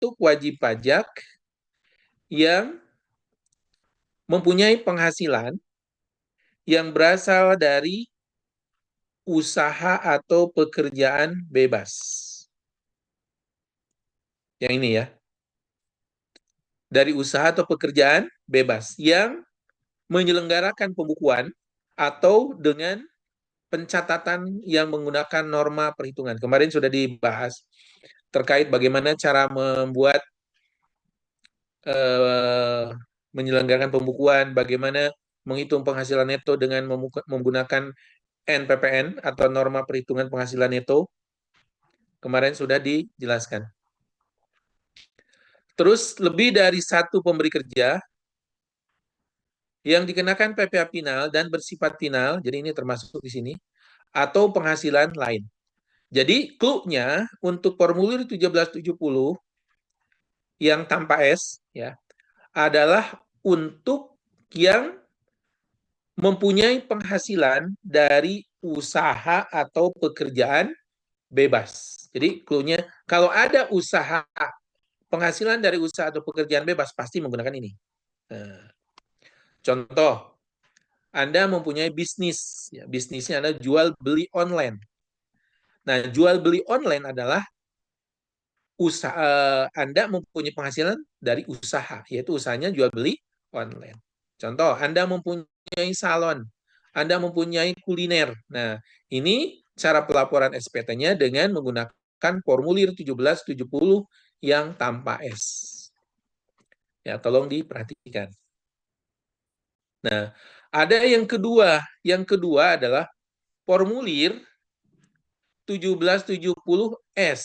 untuk wajib pajak yang mempunyai penghasilan yang berasal dari usaha atau pekerjaan bebas. Yang ini ya. Dari usaha atau pekerjaan bebas yang menyelenggarakan pembukuan atau dengan pencatatan yang menggunakan norma perhitungan. Kemarin sudah dibahas terkait bagaimana cara membuat menyelenggarakan pembukuan, bagaimana menghitung penghasilan neto dengan menggunakan NPPN atau norma perhitungan penghasilan neto. Kemarin sudah dijelaskan. Terus lebih dari satu pemberi kerja yang dikenakan PPh final dan bersifat final, jadi ini termasuk di sini, atau penghasilan lain. Jadi clue-nya untuk formulir 1770 yang tanpa S ya adalah untuk yang mempunyai penghasilan dari usaha atau pekerjaan bebas. Jadi clue-nya kalau ada usaha, penghasilan dari usaha atau pekerjaan bebas pasti menggunakan ini. Nah, contoh, Anda mempunyai bisnis, ya, bisnisnya adalah jual beli online. Nah, jual beli online adalah usaha Anda mempunyai penghasilan dari usaha, yaitu usahanya jual beli online. Contoh, Anda mempunyai salon, Anda mempunyai kuliner. Nah, ini cara pelaporan SPT-nya dengan menggunakan formulir 1770 yang tanpa S. Ya, tolong diperhatikan. Nah, ada yang kedua. Yang kedua adalah formulir 1770S.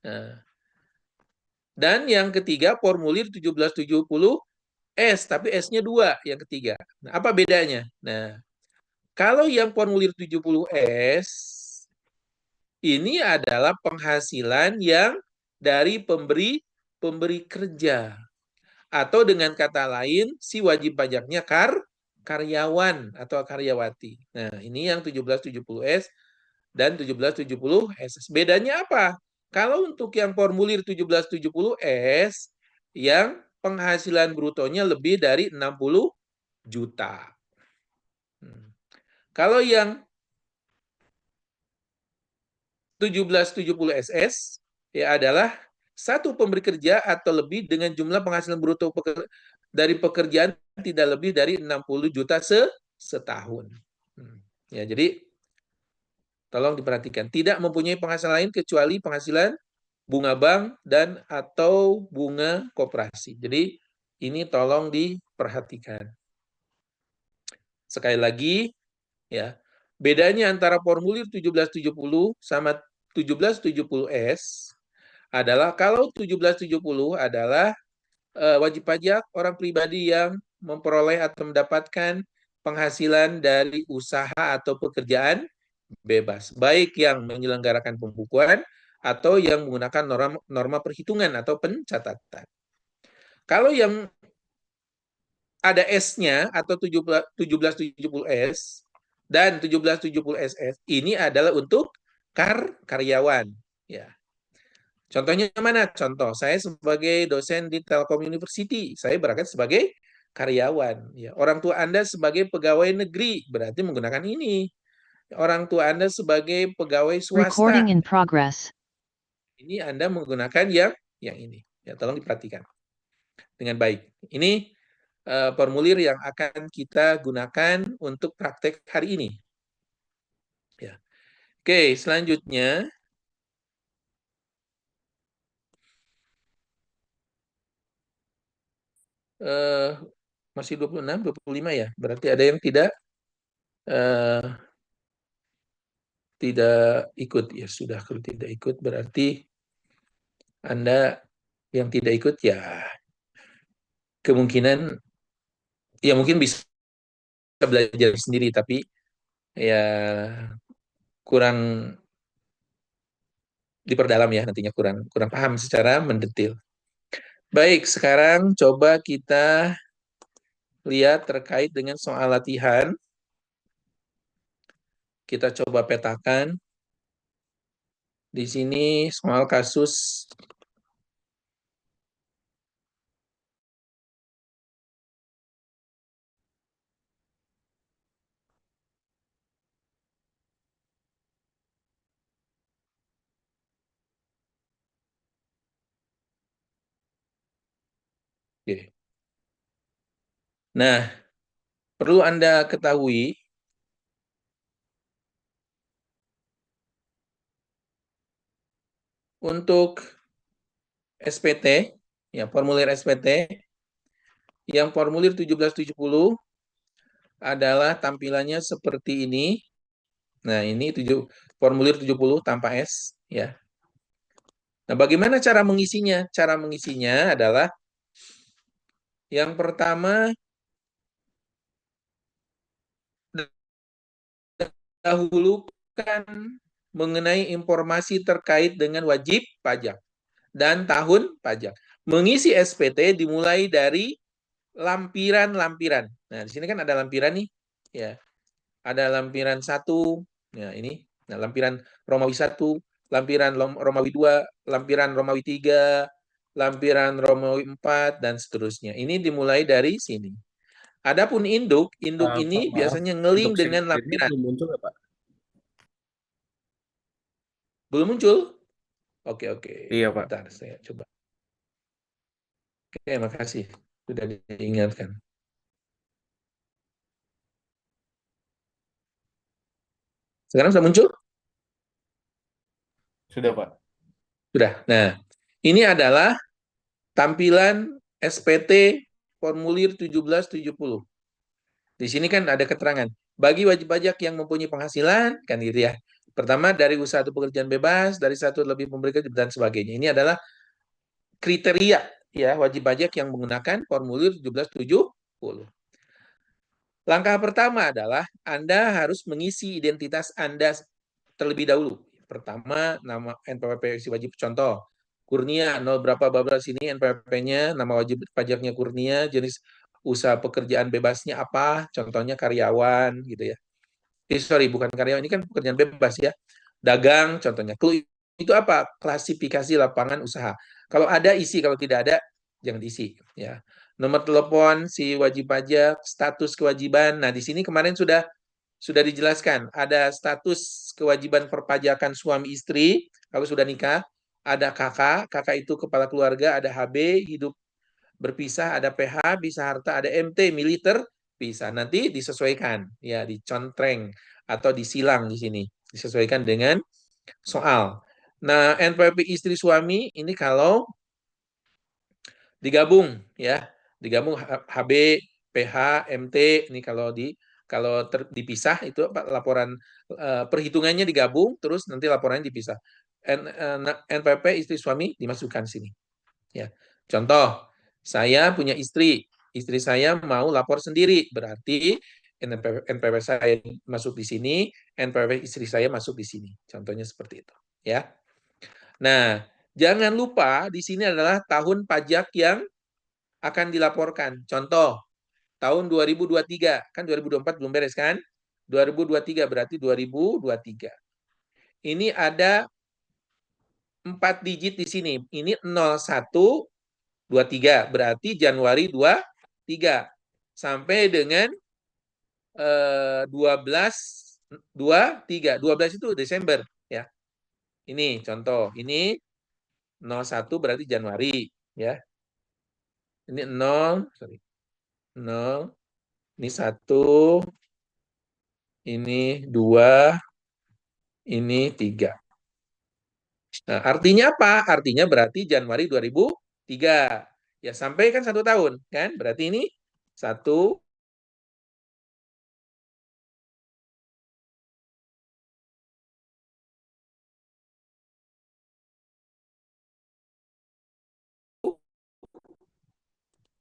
Nah, dan yang ketiga formulir 1770S, tapi S-nya 2 yang ketiga. Nah, apa bedanya? Nah, kalau yang formulir 70S ini adalah penghasilan yang dari pemberi kerja. Atau dengan kata lain, si wajib pajaknya karyawan atau karyawati. Nah, ini yang 1770S dan 1770SS. Bedanya apa? Kalau untuk yang formulir 1770S, yang penghasilan brutonya lebih dari 60 juta. Kalau yang 1770SS ya adalah satu pemberi kerja atau lebih dengan jumlah penghasilan bruto dari pekerjaan tidak lebih dari 60 juta setahun. Ya, jadi tolong diperhatikan. Tidak mempunyai penghasilan lain kecuali penghasilan bunga bank dan atau bunga koperasi. Jadi ini tolong diperhatikan. Sekali lagi, ya, bedanya antara formulir 1770 sama 1770S adalah kalau 1770 adalah wajib pajak orang pribadi yang memperoleh atau mendapatkan penghasilan dari usaha atau pekerjaan bebas, baik yang menyelenggarakan pembukuan atau yang menggunakan norma perhitungan atau pencatatan. Kalau yang ada S-nya atau 1770S dan 1770SS ini adalah untuk karyawan. Ya. Contohnya mana? Contoh, saya sebagai dosen di Telkom University, saya berangkat sebagai karyawan. Ya. Orang tua Anda sebagai pegawai negeri, berarti menggunakan ini. Orang tua Anda sebagai pegawai swasta. Recording in progress. Ini Anda menggunakan yang ini. Ya, tolong diperhatikan dengan baik. Ini formulir yang akan kita gunakan untuk praktek hari ini. Ya. Oke, selanjutnya masih 26, 25 ya. Berarti ada yang tidak ikut. Ya sudah, kalau tidak ikut berarti Anda yang tidak ikut ya kemungkinan ya mungkin bisa belajar sendiri tapi ya kurang diperdalam ya nantinya kurang paham secara mendetil. Baik, sekarang coba kita lihat terkait dengan soal latihan. Kita coba petakan. Di sini soal kasus Oke. Nah, perlu Anda ketahui untuk SPT, ya formulir SPT, yang formulir 1770 adalah tampilannya seperti ini. Nah, ini formulir 70 tanpa S, ya. Nah, bagaimana cara mengisinya? Cara mengisinya adalah yang pertama, dahulukan mengenai informasi terkait dengan wajib pajak dan tahun pajak. Mengisi SPT dimulai dari lampiran-lampiran. Nah, di sini kan ada lampiran nih, ya. Ada lampiran 1, ya ini. Nah, lampiran Romawi 1, lampiran Romawi 2, lampiran Romawi 3, lampiran Romawi 4, dan seterusnya. Ini dimulai dari sini. Adapun induk Pak, ini maaf. biasanya Untuk ngeling dengan sendiri lampiran. belum muncul ya, Pak? Belum muncul? Oke, oke. Iya, Pak. Bentar, saya coba. Oke, makasih. Sudah diingatkan. Sekarang sudah muncul? Sudah, Pak. Sudah. Nah, ini adalah tampilan SPT formulir 1770. Di sini kan ada keterangan. Bagi wajib pajak yang mempunyai penghasilan, kan gitu ya. Pertama, dari usaha atau pekerjaan bebas, dari satu lebih pemberi kerja, dan sebagainya. Ini adalah kriteria ya wajib pajak yang menggunakan formulir 1770. Langkah pertama adalah Anda harus mengisi identitas Anda terlebih dahulu. Pertama, nama NPWP isi wajib contoh. Kurnia 0 berapa bablas ini NPWP-nya, nama wajib pajaknya Kurnia, jenis usaha pekerjaan bebasnya apa, contohnya karyawan gitu ya. Sorry, bukan karyawan, ini kan pekerjaan bebas ya. Dagang contohnya. Itu apa? Klasifikasi lapangan usaha. Kalau ada isi, kalau tidak ada jangan diisi ya. Nomor telepon si wajib pajak, status kewajiban. Nah, di sini kemarin sudah dijelaskan, ada status kewajiban perpajakan suami istri kalau sudah nikah, ada kakak itu kepala keluarga, ada HB hidup berpisah, ada PH bisa harta, ada MT militer bisa. Nanti disesuaikan ya, dicontreng atau disilang di sini, disesuaikan dengan soal. Nah, NPWP istri suami ini kalau digabung ya, digabung HB, PH, MT ini kalau dipisah itu laporan perhitungannya digabung terus nanti laporannya dipisah. NPWP istri suami dimasukkan sini ya. Contoh, saya punya istri saya mau lapor sendiri, berarti NPWP saya masuk di sini, NPWP istri saya masuk di sini. Contohnya seperti itu ya. Nah, jangan lupa di sini adalah tahun pajak yang akan dilaporkan. Contoh, tahun 2023, kan 2024 belum beres kan? 2023 berarti 2023. Ini ada 4 digit di sini. Ini 0123, berarti Januari 23 sampai dengan 12 12 itu Desember ya. Ini contoh, ini 01 berarti Januari ya. Ini 0, sorry. 0, ini 1, ini 2, ini 3. Nah, artinya apa? Artinya berarti Januari 2003. Ya, sampai kan 1 tahun, kan? Berarti ini 1,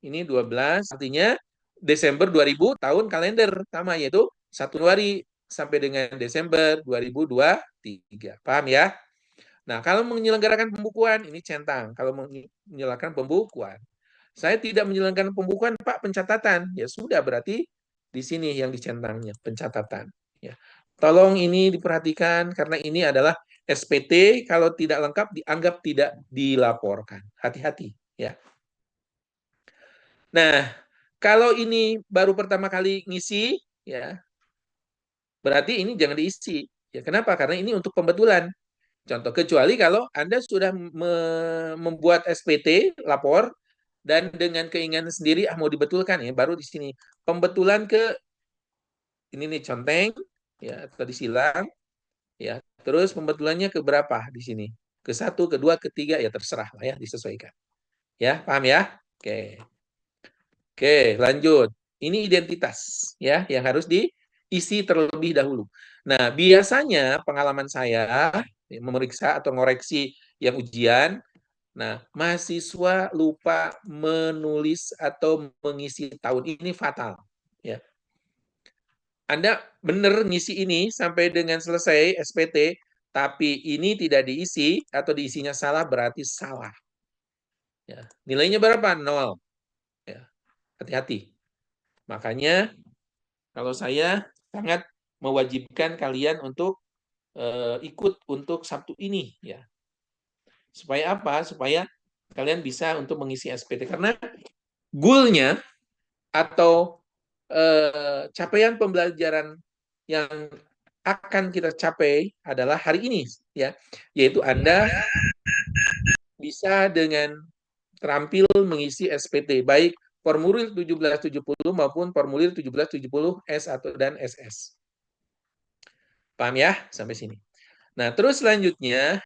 ini 12, artinya Desember 2000 tahun kalender sama, yaitu 1 Januari sampai dengan Desember 2023. Paham ya? Nah, kalau menyelenggarakan pembukuan, ini centang. Kalau menyelenggarakan pembukuan. Saya tidak menyelenggarakan pembukuan, Pak, pencatatan. Ya sudah, berarti di sini yang dicentangnya, pencatatan. Ya. Tolong ini diperhatikan, karena ini adalah SPT, kalau tidak lengkap dianggap tidak dilaporkan. Hati-hati. Ya. Nah, kalau ini baru pertama kali ngisi, ya berarti ini jangan diisi. Ya, kenapa? Karena ini untuk pembetulan. Contoh, kecuali kalau Anda sudah membuat SPT, lapor, dan dengan keinginan sendiri mau dibetulkan ya, baru di sini pembetulan ke ini nih conteng ya atau disilang ya. Terus pembetulannya ke berapa di sini? Ke satu, kedua, ketiga ya terserah lah ya disesuaikan. Ya, paham ya? Oke. Oke, lanjut. Ini identitas ya yang harus diisi terlebih dahulu. Nah, biasanya pengalaman saya memeriksa atau ngoreksi yang ujian, nah, mahasiswa lupa menulis atau mengisi tahun ini fatal ya. Anda benar ngisi ini sampai dengan selesai SPT, tapi ini tidak diisi atau diisinya salah berarti salah. Ya. Nilainya berapa? 0. Ya. Hati-hati. Makanya kalau saya sangat mewajibkan kalian untuk ikut untuk Sabtu ini ya. Supaya apa? Supaya kalian bisa untuk mengisi SPT karena goal-nya atau capaian pembelajaran yang akan kita capai adalah hari ini ya, yaitu Anda bisa dengan terampil mengisi SPT baik formulir 1770 maupun formulir 1770 S1 dan SS. Paham ya sampai sini? Nah, terus selanjutnya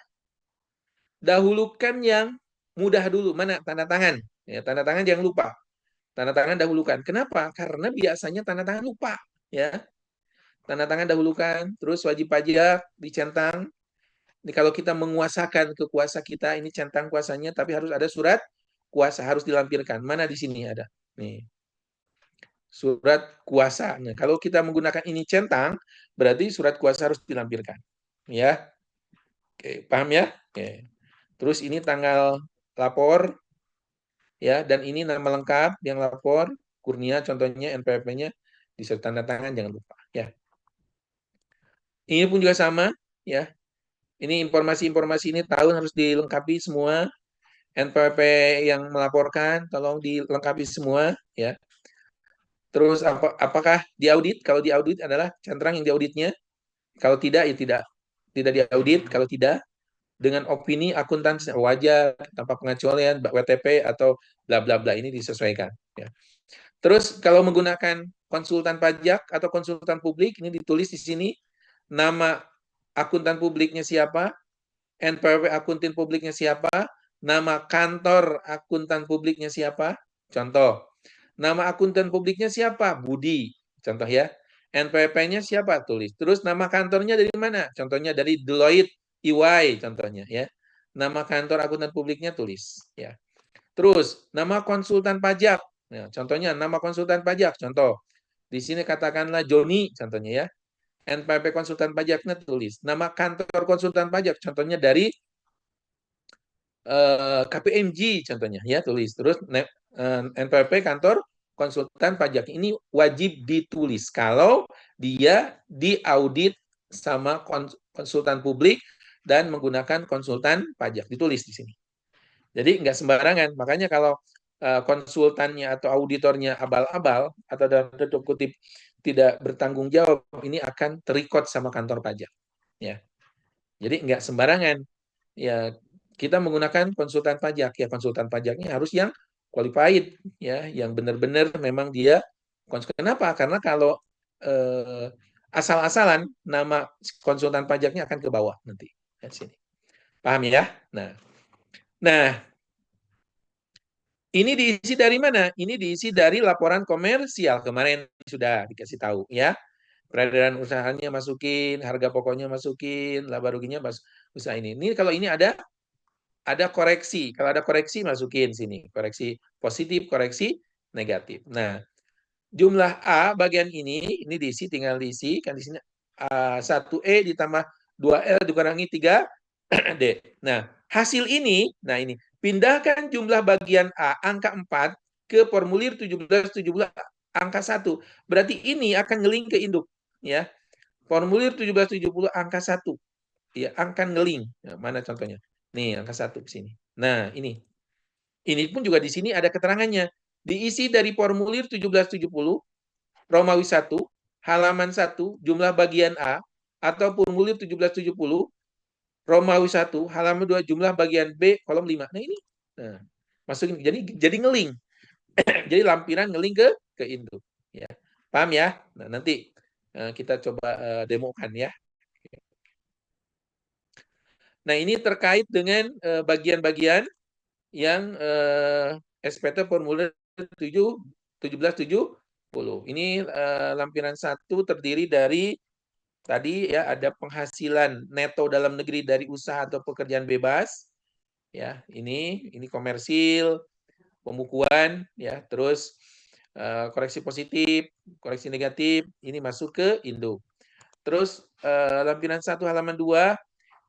dahulukan yang mudah dulu. Mana tanda tangan? Ya, tanda tangan jangan lupa. Tanda tangan dahulukan. Kenapa? Karena biasanya tanda tangan lupa, ya. Tanda tangan dahulukan, terus wajib pajak dicentang. Ini kalau kita menguasakan ke kuasa kita, ini centang kuasanya, tapi harus ada surat kuasa harus dilampirkan. Mana di sini ada? Nih, surat kuasa. Nah, kalau kita menggunakan ini centang, berarti surat kuasa harus dilampirkan. Ya, oke, paham ya? Oke. Terus ini tanggal lapor, ya, dan ini nama lengkap yang lapor, Kurnia, contohnya NPWP-nya disertai tanda tangan, jangan lupa. Ya, ini pun juga sama, ya. Ini informasi-informasi ini tahun harus dilengkapi semua. NPWP yang melaporkan, tolong dilengkapi semua, ya. Terus apakah diaudit? Kalau diaudit adalah cantrang yang diauditnya. Kalau tidak, ya tidak diaudit. Kalau tidak, dengan opini akuntan wajar tanpa pengecualian WTP atau bla bla bla ini disesuaikan. Ya. Terus kalau menggunakan konsultan pajak atau konsultan publik ini ditulis di sini nama akuntan publiknya siapa, NPWP akuntan publiknya siapa, nama kantor akuntan publiknya siapa. Contoh, nama akuntan publiknya siapa? Budi. Contoh ya. NPWP-nya siapa? Tulis. Terus nama kantornya dari mana? Contohnya dari Deloitte, EY contohnya ya. Nama kantor akuntan publiknya tulis ya. Terus nama konsultan pajak. Nah, contohnya nama konsultan pajak. Contoh. Di sini katakanlah Joni contohnya ya. NPWP konsultan pajaknya tulis. Nama kantor konsultan pajak contohnya dari KPMG contohnya ya tulis. Terus NPWP kantor konsultan pajak ini wajib ditulis kalau dia diaudit sama konsultan publik dan menggunakan konsultan pajak ditulis di sini. Jadi nggak sembarangan. Makanya kalau konsultannya atau auditornya abal-abal atau dalam tanda kutip tidak bertanggung jawab, ini akan terikot sama kantor pajak. Ya, jadi nggak sembarangan. Ya, kita menggunakan konsultan pajak. Ya, konsultan pajaknya harus yang qualified, ya, yang benar-benar memang dia. Kenapa? Karena kalau asal-asalan nama konsultan pajaknya akan ke bawah nanti. Ya, sini. Paham ya? Nah, ini diisi dari mana? Ini diisi dari laporan komersial. Kemarin sudah dikasih tahu ya. Peredaran usahanya masukin, harga pokoknya masukin, laba ruginya usaha ini. Ini kalau ini ada koreksi. Kalau ada koreksi masukin sini. Koreksi positif, koreksi negatif. Nah, jumlah A bagian ini diisi, tinggal diisi. Kan di sini 1E ditambah 2L dikurangi 3D. Nah, hasil ini, nah ini, pindahkan jumlah bagian A angka 4 ke formulir 1770 angka 1. Berarti ini akan ngeling ke induk. Ya, formulir 1770 angka 1. Ya, akan ngeling. Nah, mana contohnya? Nih, angka 1 ke sini. Nah, ini. Ini pun juga di sini ada keterangannya. Diisi dari formulir 1770, Romawi 1, halaman 1, jumlah bagian A, atau formulir 1770, Romawi 1, halaman 2, jumlah bagian B, kolom 5. Nah, ini. Nah, masukin jadi ngeling. Jadi lampiran ngeling ke induk. Ya. Paham ya? Nah, nanti kita coba demokan ya. Nah, ini terkait dengan bagian-bagian yang SPT formulir 1770. Ini lampiran 1 terdiri dari tadi ya ada penghasilan neto dalam negeri dari usaha atau pekerjaan bebas. Ya, ini komersil, pembukuan ya, terus koreksi positif, koreksi negatif, ini masuk ke induk. Terus lampiran 1 halaman 2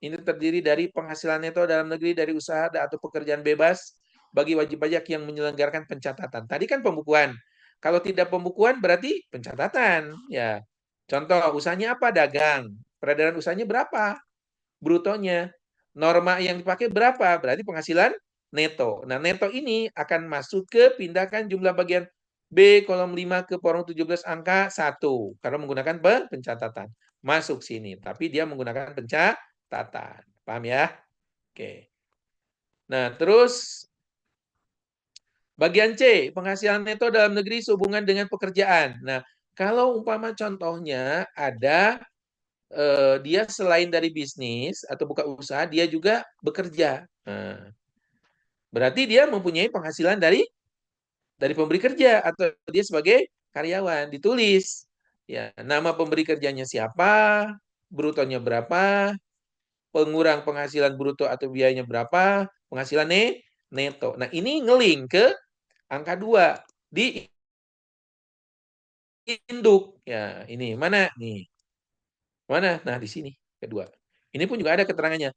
ini terdiri dari penghasilan neto dalam negeri dari usaha atau pekerjaan bebas bagi wajib pajak yang menyelenggarakan pencatatan. Tadi kan pembukuan. Kalau tidak pembukuan berarti pencatatan. Ya. Contoh, usahanya apa? Dagang. Peredaran usahanya berapa? Brutonya. Norma yang dipakai berapa? Berarti penghasilan neto. Nah, neto ini akan masuk ke pindahkan jumlah bagian B kolom 5 ke kolom 17 angka 1 karena menggunakan pencatatan. Masuk sini, tapi dia menggunakan pencatatan. Paham ya? Oke. Nah, terus bagian C, penghasilan neto dalam negeri sehubungan dengan pekerjaan. Nah, kalau umpama contohnya ada dia selain dari bisnis atau buka usaha, dia juga bekerja. Nah, berarti dia mempunyai penghasilan dari pemberi kerja atau dia sebagai karyawan. Ditulis ya nama pemberi kerjanya siapa, brutonya berapa, pengurang penghasilan bruto atau biayanya berapa, penghasilan neto. Nah, ini ngeling ke angka 2 di induk. Ya, ini mana nih? Mana? Nah, di sini kedua. Ini pun juga ada keterangannya.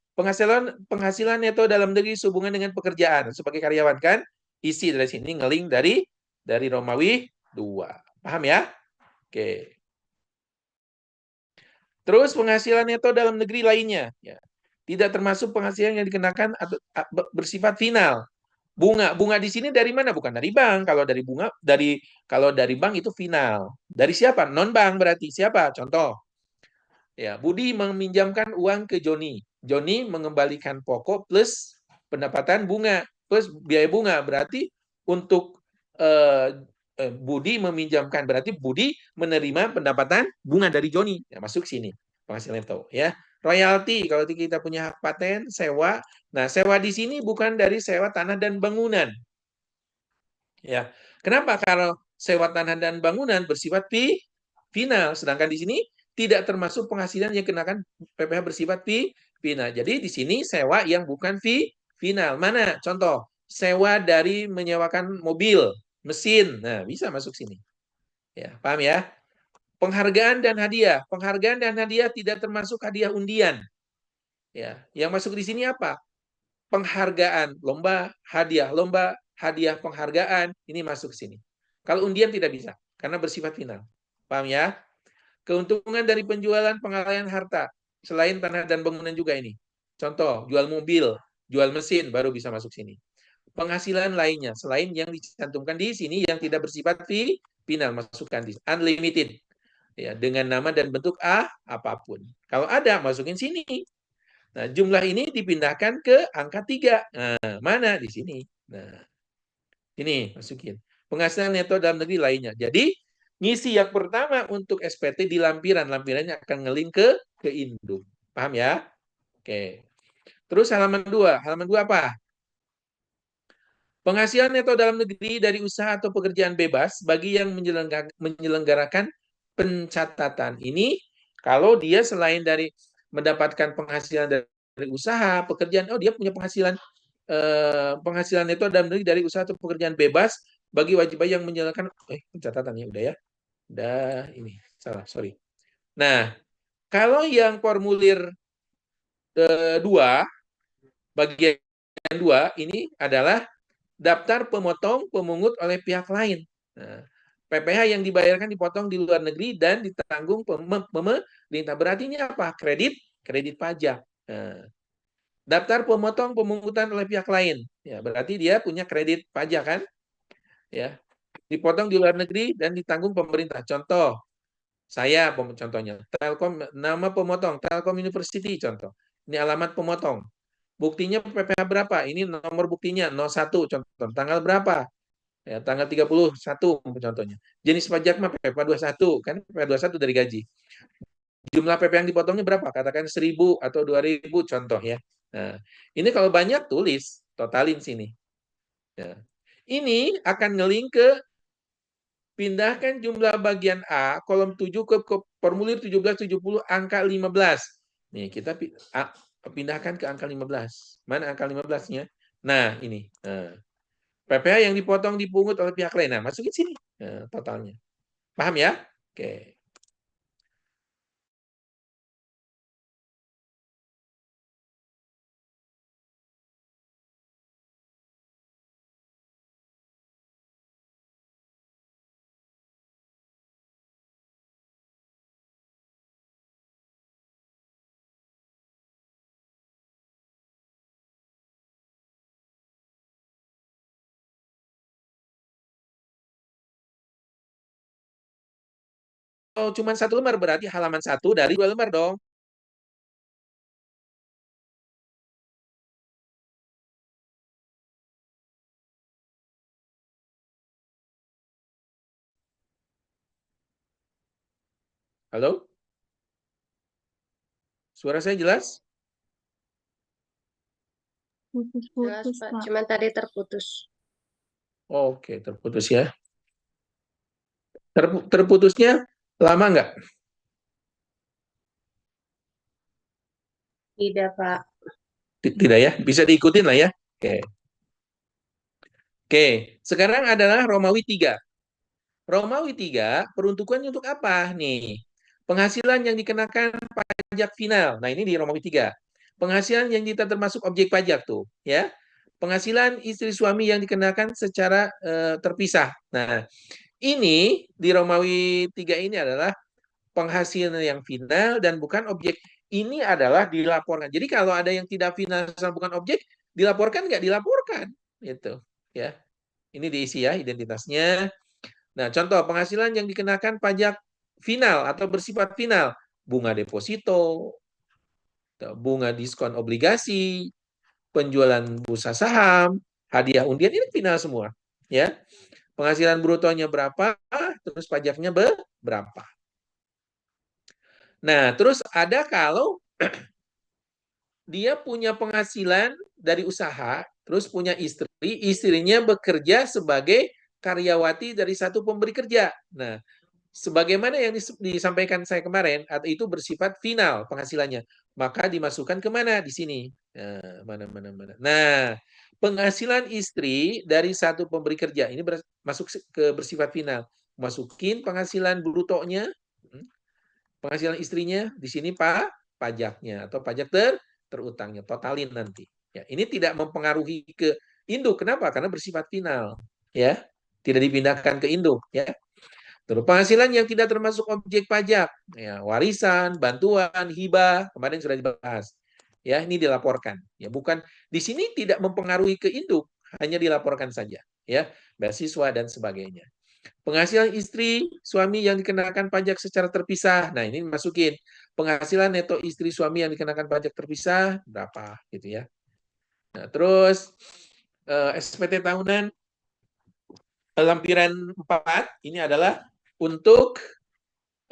Penghasilan neto dalam negeri sehubungan dengan pekerjaan sebagai karyawan kan isi dari sini ngeling dari Romawi 2. Paham ya? Oke. Terus penghasilan neto dalam negeri lainnya ya. Tidak termasuk penghasilan yang dikenakan atau bersifat final. Bunga di sini dari mana? Bukan dari bank. Kalau dari bank itu final. Dari siapa? Non bank berarti siapa? Contoh. Ya, Budi meminjamkan uang ke Joni. Joni mengembalikan pokok plus pendapatan bunga plus biaya bunga. Berarti untuk Budi meminjamkan berarti Budi menerima pendapatan bunga dari Joni. Ya, masuk sini penghasilan neto ya. Royalti kalau kita punya hak paten, sewa. Nah, sewa di sini bukan dari sewa tanah dan bangunan. Ya. Kenapa? Kalau sewa tanah dan bangunan bersifat final, sedangkan di sini tidak termasuk penghasilan yang kenakan PPh bersifat final. Jadi di sini sewa yang bukan final. Mana? Contoh, sewa dari menyewakan mobil, mesin. Nah, bisa masuk sini. Ya, paham ya? Penghargaan dan hadiah. Penghargaan dan hadiah tidak termasuk hadiah undian. Ya, yang masuk di sini apa? Penghargaan, lomba, hadiah penghargaan, ini masuk sini. Kalau undian tidak bisa, karena bersifat final. Paham ya? Keuntungan dari penjualan pengalihan harta, selain tanah dan bangunan juga ini. Contoh, jual mobil, jual mesin, baru bisa masuk sini. Penghasilan lainnya, selain yang dicantumkan di sini, yang tidak bersifat final, masukkan di unlimited. Ya, dengan nama dan bentuk apapun. Kalau ada, masukin sini. Nah, jumlah ini dipindahkan ke angka 3. Nah, mana? Di sini. Nah, ini masukin. Penghasilan neto dalam negeri lainnya. Jadi, ngisi yang pertama untuk SPT di lampiran. Lampirannya akan ngeling ke induk. Paham ya? Oke. Terus halaman 2. Halaman 2 apa? Penghasilan neto dalam negeri dari usaha atau pekerjaan bebas bagi yang menyelenggarakan pencatatan. Ini kalau dia selain dari mendapatkan penghasilan dari usaha, pekerjaan, oh dia punya penghasilan neto dalam negeri dari usaha atau pekerjaan bebas bagi wajib pajak yang menjalankan pencatatan ya udah ya. Udah ini salah, sorry. Nah, kalau yang formulir 2 bagian 2 ini adalah daftar pemotong pemungut oleh pihak lain. Nah, PPh yang dibayarkan dipotong di luar negeri dan ditanggung pemerintah. Berarti ini apa? Kredit pajak. Nah, daftar pemotong pemungutan oleh pihak lain. Ya, berarti dia punya kredit pajak kan? Ya. Dipotong di luar negeri dan ditanggung pemerintah. Contoh, saya contohnya, Telkom nama pemotong, Telkom University contoh. Ini alamat pemotong. Buktinya PPh berapa? Ini nomor buktinya 01 contoh. Tanggal berapa? Ya, tanggal 31 contohnya. Jenis pajak mah PPh 21 kan PPh 21 dari gaji. Jumlah PP yang dipotongnya berapa? Katakan 1.000 atau 2.000 contoh ya. Nah, ini kalau banyak tulis, totalin sini. Ya. Ini akan ngeling ke pindahkan jumlah bagian A kolom 7 ke formulir 1770 angka 15. Nih, kita pindahkan ke angka 15. Mana angka 15-nya? Nah, ini. Nah, PPh yang dipotong dipungut oleh pihak lain. Nah, masukin sini totalnya. Paham ya? Oke. Oh, cuma 1 lembar berarti halaman 1 dari 2 lembar dong. Halo? Suara saya jelas? Jelas, Pak. Cuma tadi terputus. Oke, terputus ya. Terputusnya lama nggak? Tidak, Pak. Tidak ya? Bisa diikutin lah ya? Oke. Oke, sekarang adalah Romawi 3. Romawi 3 peruntukannya untuk apa nih? Penghasilan yang dikenakan pajak final. Nah, ini di Romawi 3. Penghasilan yang tidak termasuk objek pajak tuh, ya. Penghasilan istri suami yang dikenakan secara terpisah. Nah, ini di Romawi 3 ini adalah penghasilan yang final dan bukan objek. Ini adalah dilaporkan. Jadi kalau ada yang tidak final dan bukan objek, dilaporkan nggak dilaporkan, gitu. Ya, ini diisi ya identitasnya. Nah, contoh penghasilan yang dikenakan pajak final atau bersifat final, bunga deposito, bunga diskon obligasi, penjualan bursa saham, hadiah undian ini final semua, ya. Penghasilan brutonya berapa, terus pajaknya berapa. Nah, terus ada kalau dia punya penghasilan dari usaha, terus punya istri, istrinya bekerja sebagai karyawati dari satu pemberi kerja. Nah, sebagaimana yang disampaikan saya kemarin, atau itu bersifat final penghasilannya, maka dimasukkan ke mana? Di sini. Nah, mana. Nah, penghasilan istri dari satu pemberi kerja ini masuk ke bersifat final. Masukin penghasilan brutonya, penghasilan istrinya di sini pajaknya atau pajak terutangnya, totalin nanti. Ya, ini tidak mempengaruhi ke induk. Kenapa? Karena bersifat final, ya. Tidak dipindahkan ke induk, ya. Terus penghasilan yang tidak termasuk objek pajak, ya, warisan, bantuan, hibah, kemarin sudah dibahas. Ya, ini dilaporkan. Ya, bukan di sini tidak mempengaruhi ke induk, hanya dilaporkan saja, ya, beasiswa dan sebagainya. Penghasilan istri, suami yang dikenakan pajak secara terpisah. Nah, ini masukin. Penghasilan neto istri suami yang dikenakan pajak terpisah berapa gitu ya. Nah, terus SPT tahunan lampiran 4 ini adalah untuk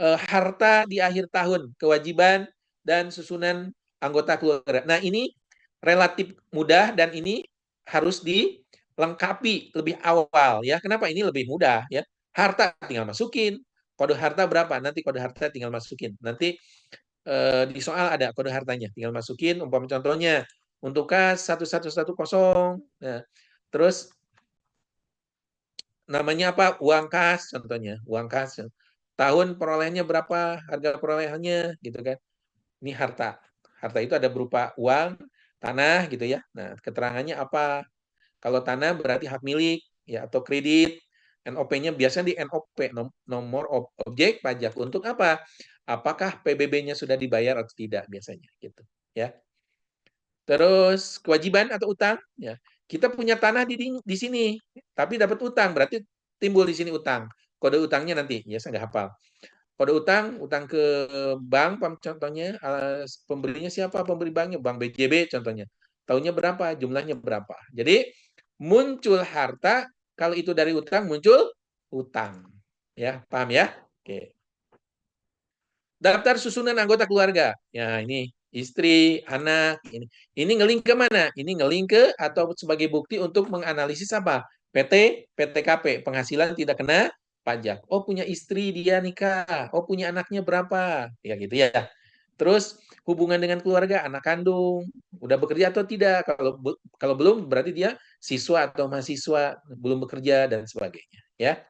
harta di akhir tahun, kewajiban dan susunan anggota keluarga. Nah, ini relatif mudah dan ini harus dilengkapi lebih awal ya. Kenapa ini lebih mudah ya? Harta tinggal masukin. Kode harta berapa? Nanti kode harta tinggal masukin. Nanti di soal ada kode hartanya, tinggal masukin. Umpama contohnya untuk kas 1110. Nah, terus namanya apa? Uang kas contohnya, uang kas. Tahun perolehannya berapa, harga perolehannya gitu kan. Ini harta. Harta itu ada berupa uang, tanah gitu ya. Nah, keterangannya apa? Kalau tanah berarti hak milik ya atau kredit. NOP-nya biasanya di NOP, nomor objek pajak. Untuk apa? Apakah PBB-nya sudah dibayar atau tidak biasanya gitu ya. Terus kewajiban atau utang ya. Kita punya tanah di sini, tapi dapat utang berarti timbul di sini utang. Kode utangnya nanti ya saya nggak hafal. Kode utang ke bank contohnya, pemberinya siapa? Pemberi banknya, Bank BJB contohnya. tahunya berapa, jumlahnya berapa. Jadi muncul harta, kalau itu dari utang muncul utang. Ya, paham ya? Oke. Daftar susunan anggota keluarga. Ya, ini istri, anak, ini. Ini ngeling ke mana? Ini ngeling ke atau sebagai bukti untuk menganalisis apa? PTKP, penghasilan tidak kena pajak. Oh, punya istri dia nikah. Oh, punya anaknya berapa? Ya gitu ya. Terus hubungan dengan keluarga, anak kandung, udah bekerja atau tidak? Kalau belum berarti dia siswa atau mahasiswa belum bekerja dan sebagainya. Ya,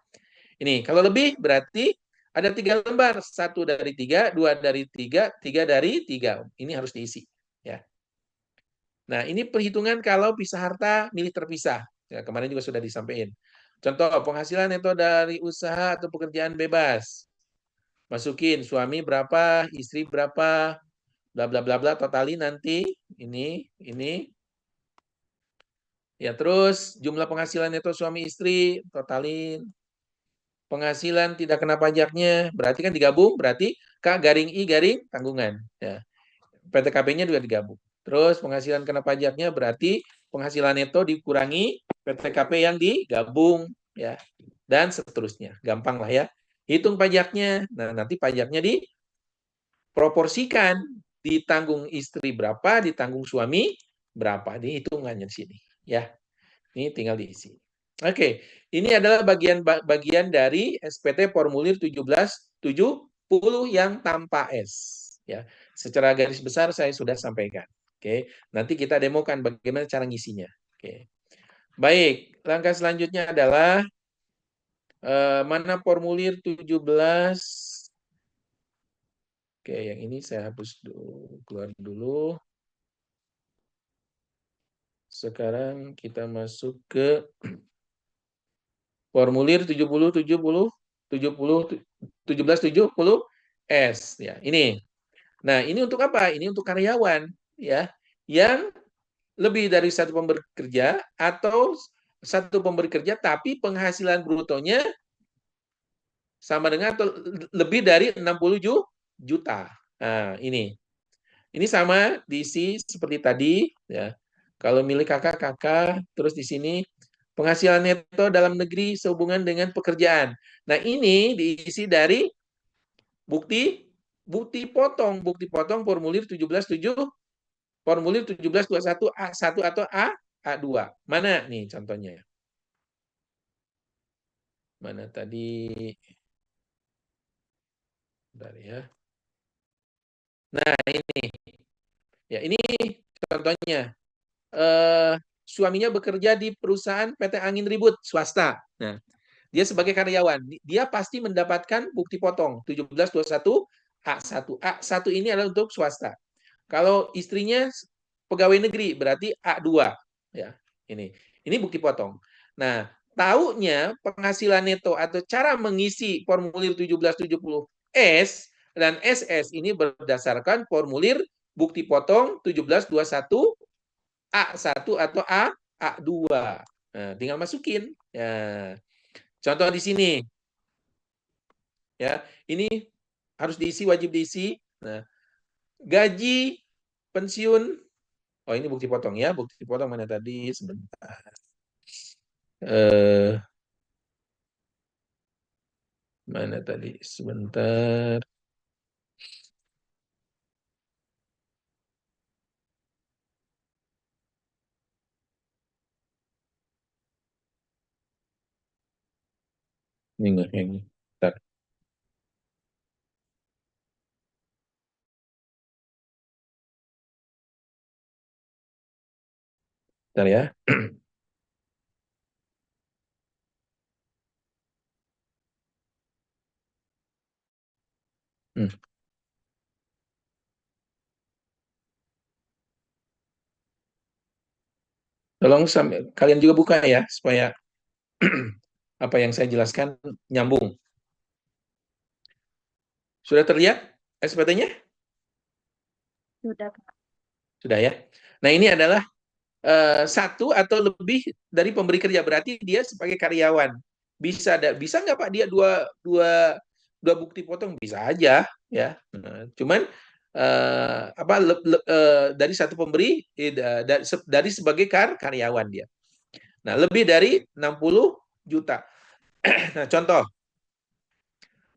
ini kalau lebih berarti ada 3 lembar, 1 dari 3, 2 dari 3, 3 dari 3. Ini harus diisi. Ya. Nah, ini perhitungan kalau pisah harta milik terpisah. Ya, kemarin juga sudah disampaikan. Contoh penghasilan neto dari usaha atau pekerjaan bebas. Masukin suami berapa, istri berapa, bla bla bla bla, totalin nanti ini. Ya, terus jumlah penghasilan neto suami istri totalin. Penghasilan tidak kena pajaknya, berarti kan digabung, berarti K garing I garing tanggungan. Ya. PTKP-nya juga digabung. Terus penghasilan kena pajaknya berarti penghasilan neto dikurangi PTKP yang digabung, ya, dan seterusnya. Gampang lah ya. Hitung pajaknya. Nah, nanti pajaknya diproporsikan, ditanggung istri berapa, ditanggung suami berapa. Ini hitungannya di sini, ya. Ini tinggal diisi. Oke, ini adalah bagian dari SPT formulir 1770 yang tanpa S. Ya, secara garis besar saya sudah sampaikan. Oke, nanti kita demokan bagaimana cara ngisinya. Oke, baik. Langkah selanjutnya adalah mana formulir 17. Oke, yang ini saya hapus dulu, keluar dulu. Sekarang kita masuk ke formulir 1770 S ya. Ini. Nah, ini untuk apa? Ini untuk karyawan ya yang lebih dari satu pemberi kerja atau satu pemberi kerja tapi penghasilan brutonya sama dengan atau lebih dari 60 juta. Nah, ini. Ini sama diisi seperti tadi ya. Kalau milik kakak, terus di sini penghasilan neto dalam negeri sehubungan dengan pekerjaan. Nah, ini diisi dari bukti potong formulir 17.7, formulir 1721 A1 atau A2. Mana nih contohnya? Mana tadi? Bentar ya. Nah, ini. Ya, ini contohnya. Suaminya bekerja di perusahaan PT Angin Ribut swasta. Nah, dia sebagai karyawan, dia pasti mendapatkan bukti potong 1721 A1. A1 ini adalah untuk swasta. Kalau istrinya pegawai negeri berarti A2 ya. Ini bukti potong. Nah, taunya penghasilan neto atau cara mengisi formulir 1770 S dan SS ini berdasarkan formulir bukti potong 1721 A1 atau A2. Nah, tinggal masukin. Ya. Contoh di sini. Ya, ini harus diisi, wajib diisi. Nah, gaji pensiun. Oh, ini bukti potong ya. Bukti potong mana tadi? Sebentar. Mana tadi? Sebentar. Ini enggak yang ini. Bentar. Bentar ya. Hmm. Tolong kalian juga buka ya supaya apa yang saya jelaskan nyambung. Sudah terlihat SPT-nya? Sudah. Sudah ya. Nah, ini adalah satu atau lebih dari pemberi kerja, berarti dia sebagai karyawan. Bisa nggak Pak dia dua bukti potong? Bisa aja ya. Cuman dari satu pemberi dari sebagai karyawan dia. Nah, lebih dari 60 juta. Nah, contoh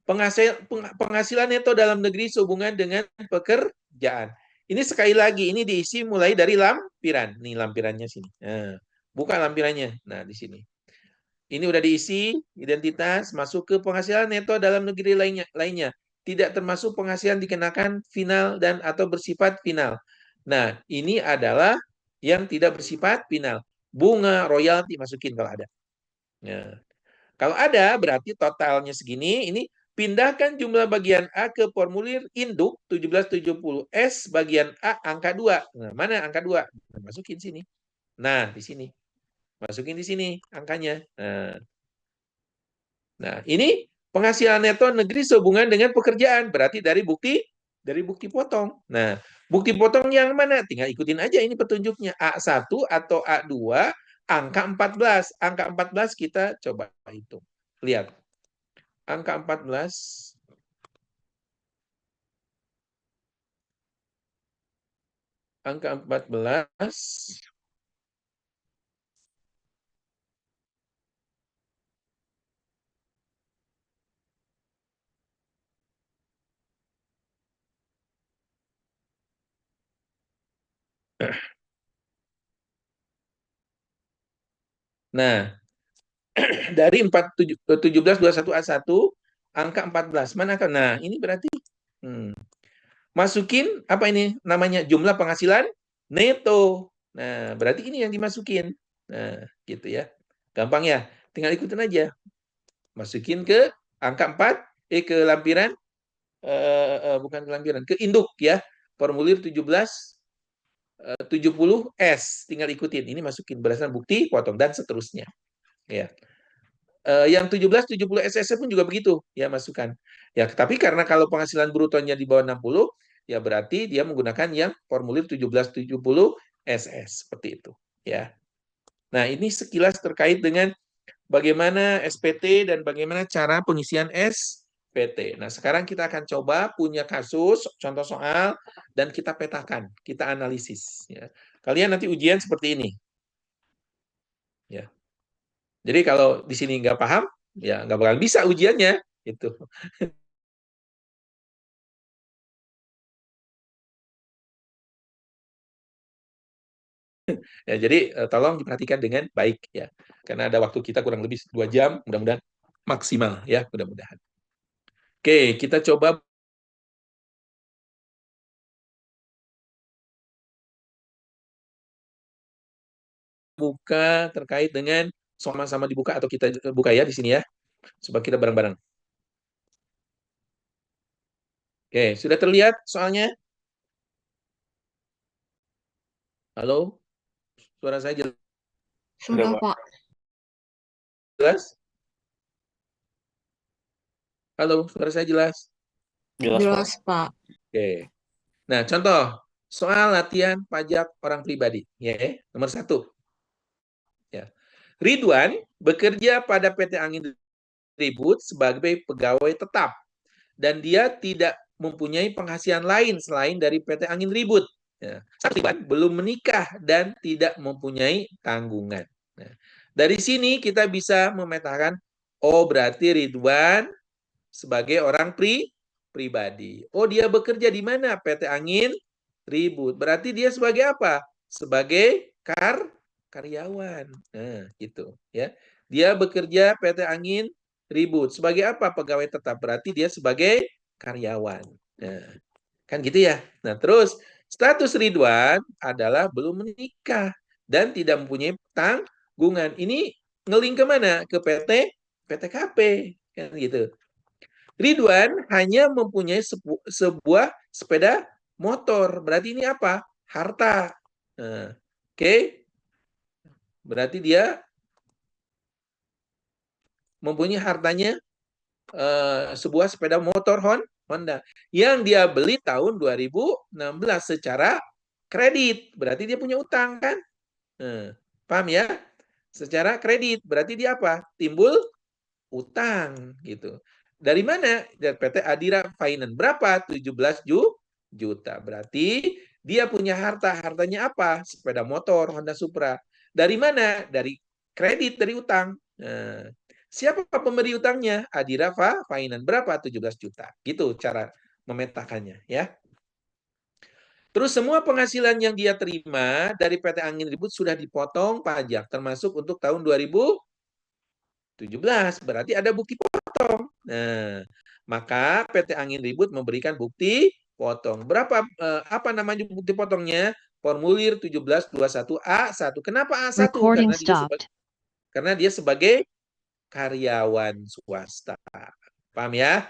penghasilan neto dalam negeri sehubungan dengan pekerjaan. Ini sekali lagi ini diisi mulai dari lampiran. Nih lampirannya sini. Nah, buka lampirannya. Nah, di sini. Ini udah diisi identitas masuk ke penghasilan neto dalam negeri lainnya. Tidak termasuk penghasilan dikenakan final dan atau bersifat final. Nah, ini adalah yang tidak bersifat final. Bunga, royalti masukin kalau ada. Nah, kalau ada berarti totalnya segini. Ini pindahkan jumlah bagian A ke formulir induk 1770S bagian A angka 2. Nah, mana angka 2? Masukin sini. Nah, di sini. Masukin di sini angkanya. Nah, ini penghasilan neto negeri sehubungan dengan pekerjaan. Berarti dari bukti potong. Nah, bukti potong yang mana? Tinggal ikutin aja ini petunjuknya. A1 atau A2 angka 14. Angka 14 kita coba hitung. Lihat. Angka 14 angka 14 Nah, dari 1721A1 angka 14. Mana kan? Nah, ini berarti masukin apa ini namanya jumlah penghasilan neto. Nah, berarti ini yang dimasukin. Nah, gitu ya. Gampang ya. Tinggal ikutin aja. Masukin ke angka 4 ke lampiran bukan ke lampiran, ke induk ya. Formulir 70S. Tinggal ikutin. Ini masukin berdasarkan bukti, potong dan seterusnya. Ya. Yang 1770 SSF pun juga begitu ya masukkan. Ya, tapi karena kalau penghasilan brutonya di bawah 60 ya berarti dia menggunakan yang formulir 1770 SS seperti itu ya. Nah, ini sekilas terkait dengan bagaimana SPT dan bagaimana cara pengisian SPT. Nah, sekarang kita akan coba punya kasus, contoh soal dan kita petakan, kita analisis ya. Kalian nanti ujian seperti ini. Ya. Jadi kalau di sini nggak paham, ya nggak bakal bisa ujiannya. Itu. Ya, jadi tolong diperhatikan dengan baik ya. Karena ada waktu kita kurang lebih 2 jam, mudah-mudahan maksimal ya, mudah-mudahan. Oke, kita coba buka terkait dengan sama-sama dibuka atau kita buka ya di sini ya. Supaya kita bareng-bareng. Oke, sudah terlihat soalnya? Halo? Suara saya Sudah, Pak. jelas? Halo, suara saya jelas? Jelas, Pak. Oke. Nah, contoh soal latihan pajak orang pribadi. Ya, nomor 1. Ya. Ridwan bekerja pada PT Angin Ribut sebagai pegawai tetap dan dia tidak mempunyai penghasilan lain selain dari PT Angin Ribut. Ya. Ridwan belum menikah dan tidak mempunyai tanggungan. Nah, dari sini kita bisa memetakan, oh berarti Ridwan sebagai orang pribadi. Oh dia bekerja di mana? PT Angin Ribut. Berarti dia sebagai apa? Sebagai karyawan. Nah, gitu ya. Dia bekerja PT Angin Ribut. Sebagai apa? Pegawai tetap. Berarti dia sebagai karyawan. Nah, kan gitu ya. Nah, terus status Ridwan adalah belum menikah dan tidak mempunyai tanggungan. Ini ngeling ke mana? Ke PTKP kan gitu. Ridwan hanya mempunyai sebuah sepeda motor. Berarti ini apa? Harta. Nah, oke. Berarti dia mempunyai hartanya sebuah sepeda motor Honda yang dia beli tahun 2016 secara kredit. Berarti dia punya utang kan? Nah, paham ya? Secara kredit. Berarti dia apa? Timbul utang gitu. Dari mana? Dari PT Adira Finance. Berapa? 17 juta. Berarti dia punya hartanya apa? Sepeda motor Honda Supra. Dari mana? Dari kredit, dari utang. Nah, siapa pemberi utangnya? Adira Finance. Berapa? 17 juta. Gitu cara memetakannya ya. Terus semua penghasilan yang dia terima dari PT Angin Ribut sudah dipotong pajak termasuk untuk tahun 2017. Berarti ada bukti potong. Nah, maka PT Angin Ribut memberikan bukti potong. Berapa apa namanya bukti potongnya? Formulir 1721A1. Kenapa A1? Karena dia sebagai karyawan swasta. Paham ya?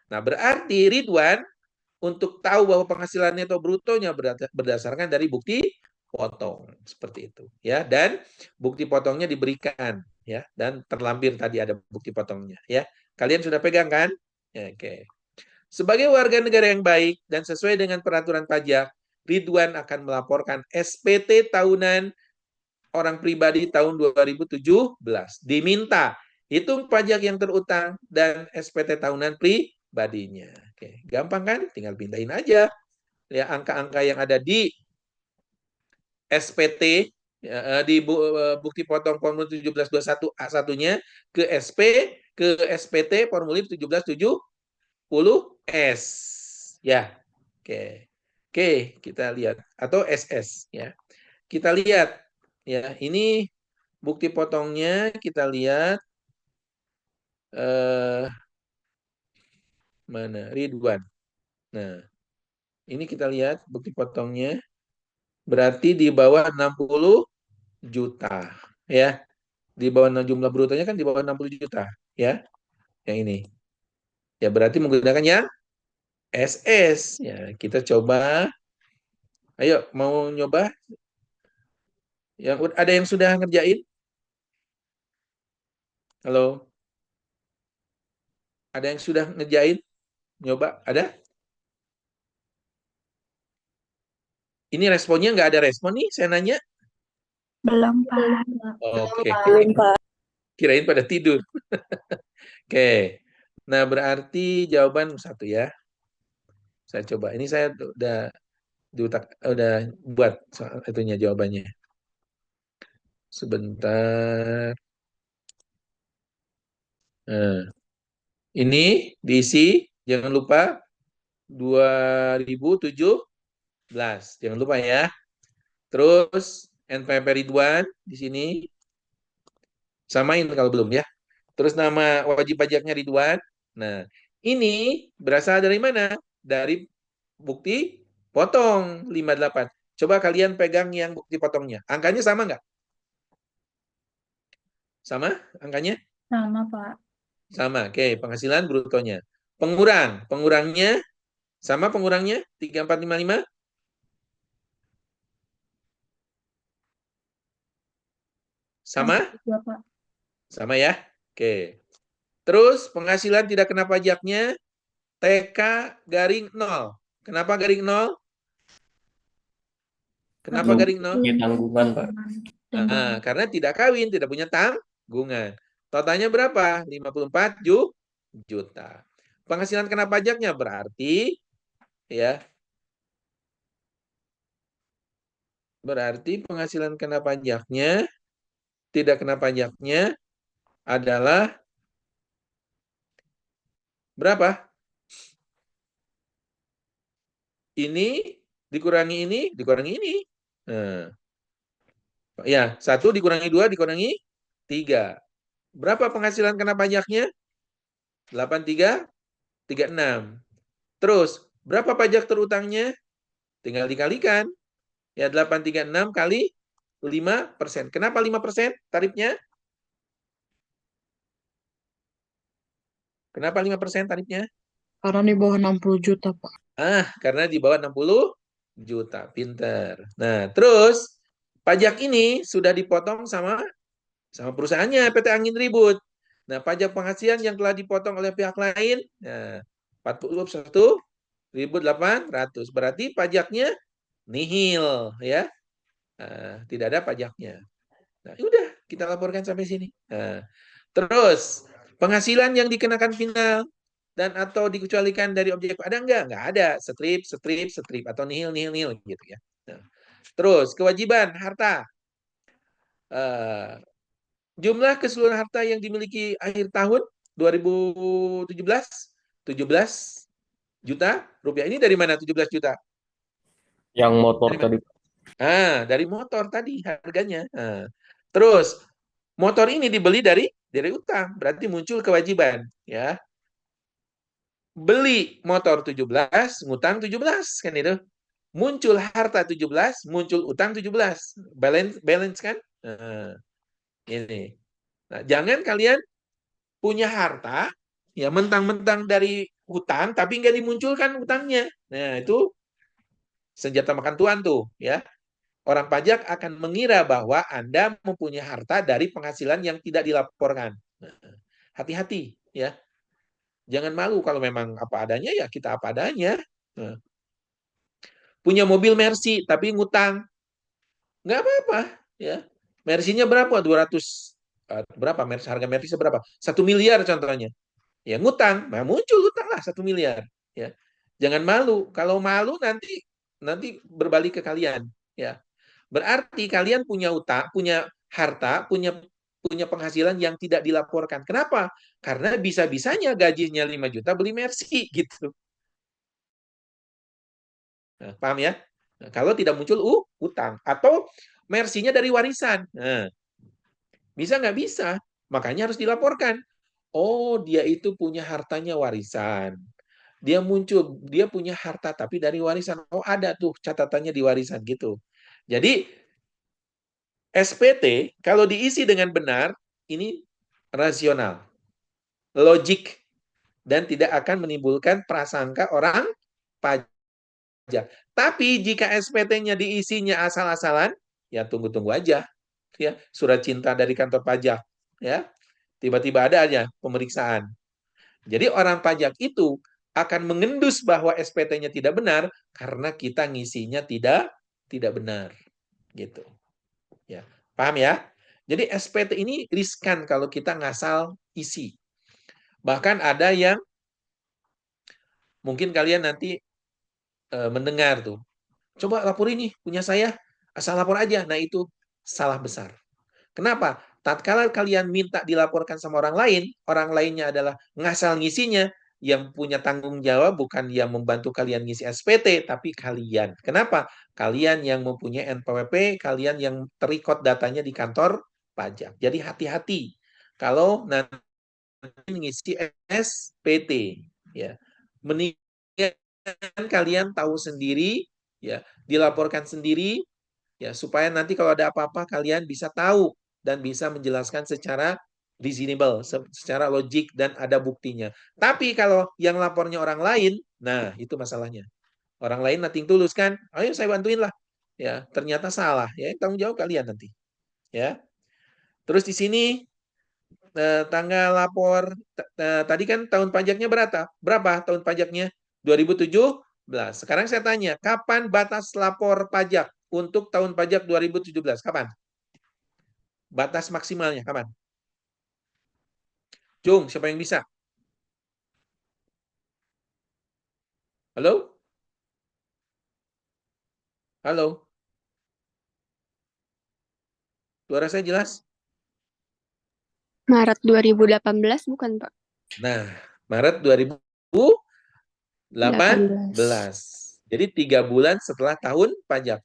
Nah, berarti Ridwan untuk tahu bahwa penghasilannya atau brutonya berdasarkan dari bukti potong seperti itu ya, dan bukti potongnya diberikan ya, dan terlampir tadi ada bukti potongnya ya. Kalian sudah pegang kan? Ya, oke. Sebagai warga negara yang baik dan sesuai dengan peraturan pajak, Ridwan akan melaporkan SPT tahunan orang pribadi tahun 2017. Diminta hitung pajak yang terutang dan SPT tahunan pribadinya. Oke, gampang kan? Tinggal pindahin aja ya angka-angka yang ada di SPT ya, di bukti potong formulir 1721 A1-nya ke SPT formulir 1770S. Ya. Oke. Oke, kita lihat atau SS ya. Kita lihat ya, ini bukti potongnya kita lihat mana Ridwan. Nah, ini kita lihat bukti potongnya berarti di bawah 60 juta ya. Di bawah jumlah brutonya kan di bawah 60 juta ya. Yang ini. Ya berarti menggunakan yang SS ya. Kita coba. Ayo mau nyoba? Yang ada yang sudah ngerjain? Halo. Ada yang sudah ngerjain? Nyoba? Ada? Ini responnya nggak ada respon nih, saya nanya. Belum, Pak. Oke. Belum, Pak. Kirain pada tidur. Oke. Nah, berarti jawaban satu ya. Saya coba. Ini saya udah buat soal itunya jawabannya. Sebentar. Nah, ini diisi jangan lupa 2017. Jangan lupa ya. Terus NPWP Ridwan di sini samain kalau belum ya. Terus nama wajib pajaknya Ridwan. Nah, ini berasal dari mana? Dari bukti potong 58. Coba kalian pegang yang bukti potongnya. Angkanya sama nggak? Sama angkanya? Sama, Pak. Sama. Oke, penghasilan brutonya. Pengurangnya sama pengurangnya 3455? Sama? Ya, Pak. Sama ya. Oke. Terus penghasilan tidak kena pajaknya TK garing 0. Kenapa garing 0? Kenapa garing 0? Ya, tanggungan, Pak. Karena tidak kawin, tidak punya tanggungan. Totalnya berapa? 54 juta. Penghasilan kena pajaknya berarti ya. Berarti penghasilan kena pajaknya tidak kena pajaknya adalah berapa? Ini dikurangi ini, dikurangi ini. Nah, ya, 1 dikurangi 2 dikurangi 3. Berapa penghasilan kena pajaknya? 8336. Terus, berapa pajak terutangnya? Tinggal dikalikan. Ya, 836 kali 5%. Kenapa 5% tarifnya? Kenapa 5% tarifnya? Karena di bawah 60 juta, Pak. Karena di bawah 60 juta. Pinter. Nah, terus pajak ini sudah dipotong sama perusahaannya PT Angin Ribut. Nah, pajak penghasilan yang telah dipotong oleh pihak lain, nah, 41.800. Berarti pajaknya nihil ya. Tidak ada pajaknya. Nah, udah kita laporkan sampai sini. Nah, terus penghasilan yang dikenakan final dan atau dikecualikan dari objek ada enggak? Enggak ada. Strip, strip, strip atau nihil, nihil, nihil gitu ya. Nah, terus kewajiban harta. Jumlah keseluruhan harta yang dimiliki akhir tahun 2017 17 juta rupiah. Ini dari mana 17 juta? Yang motor Dari mana? tadi. Dari motor tadi harganya. Terus motor ini dibeli dari utang, berarti muncul kewajiban, ya. Beli motor 17, ngutang 17 kan itu. Muncul harta 17, muncul utang 17. Balance kan? Ini. Nah, jangan kalian punya harta ya mentang-mentang dari hutang tapi nggak dimunculkan utangnya. Nah, itu senjata makan tuan tuh, ya. Orang pajak akan mengira bahwa Anda mempunyai harta dari penghasilan yang tidak dilaporkan. Hati-hati, ya. Jangan malu kalau memang apa adanya ya kita apa adanya. Punya mobil Mercy tapi ngutang, nggak apa-apa, ya. Mercy-nya berapa? 200 berapa? Harga Mercy seberapa? 1 miliar contohnya. Ya ngutang, nah muncul utang lah 1 miliar. Ya, jangan malu. Kalau malu nanti berbalik ke kalian. Ya, berarti kalian punya utang, punya harta, punya penghasilan yang tidak dilaporkan. Kenapa? Karena bisa-bisanya gajinya 5 juta beli Mercy gitu. Nah, paham ya? Nah, kalau tidak muncul utang atau Mercy-nya dari warisan. Nah, bisa nggak bisa? Makanya harus dilaporkan. Oh, dia itu punya hartanya warisan. Dia punya harta tapi dari warisan. Oh, ada tuh catatannya di warisan gitu. Jadi SPT kalau diisi dengan benar ini rasional, logik dan tidak akan menimbulkan prasangka orang pajak. Tapi jika SPT-nya diisinya asal-asalan, ya tunggu-tunggu aja, ya surat cinta dari kantor pajak, ya tiba-tiba ada aja pemeriksaan. Jadi orang pajak itu akan mengendus bahwa SPT-nya tidak benar karena kita ngisinya tidak benar, gitu. Ya, paham ya? Jadi SPT ini riskan kalau kita ngasal isi. Bahkan ada yang mungkin kalian nanti mendengar tuh, coba lapor ini punya saya, asal lapor aja. Nah itu salah besar. Kenapa? Tatkala kalian minta dilaporkan sama orang lainnya adalah ngasal ngisinya, yang punya tanggung jawab bukan yang membantu kalian ngisi SPT, tapi kalian. Kenapa? Kalian yang mempunyai NPWP, kalian yang terikot datanya di kantor pajak. Jadi hati-hati kalau nanti ngisi SPT, ya. Mendingan kalian tahu sendiri, ya, dilaporkan sendiri, ya, supaya nanti kalau ada apa-apa kalian bisa tahu dan bisa menjelaskan secara reasonable, secara logik dan ada buktinya. Tapi kalau yang lapornya orang lain, nah itu masalahnya. Orang lain nothing tulus kan, ayo saya bantuin lah. Ya, ternyata salah, ya tanggung jawab kalian nanti. Ya. Terus di sini tanggal lapor tadi kan tahun pajaknya berapa? Berapa tahun pajaknya? 2017. Sekarang saya tanya, kapan batas lapor pajak untuk tahun pajak 2017? Kapan? Batas maksimalnya kapan? Jung, siapa yang bisa? Halo? Halo? Suara saya jelas? Maret 2018 bukan, Pak? Nah, Maret 2018. Jadi 3 bulan setelah tahun pajak.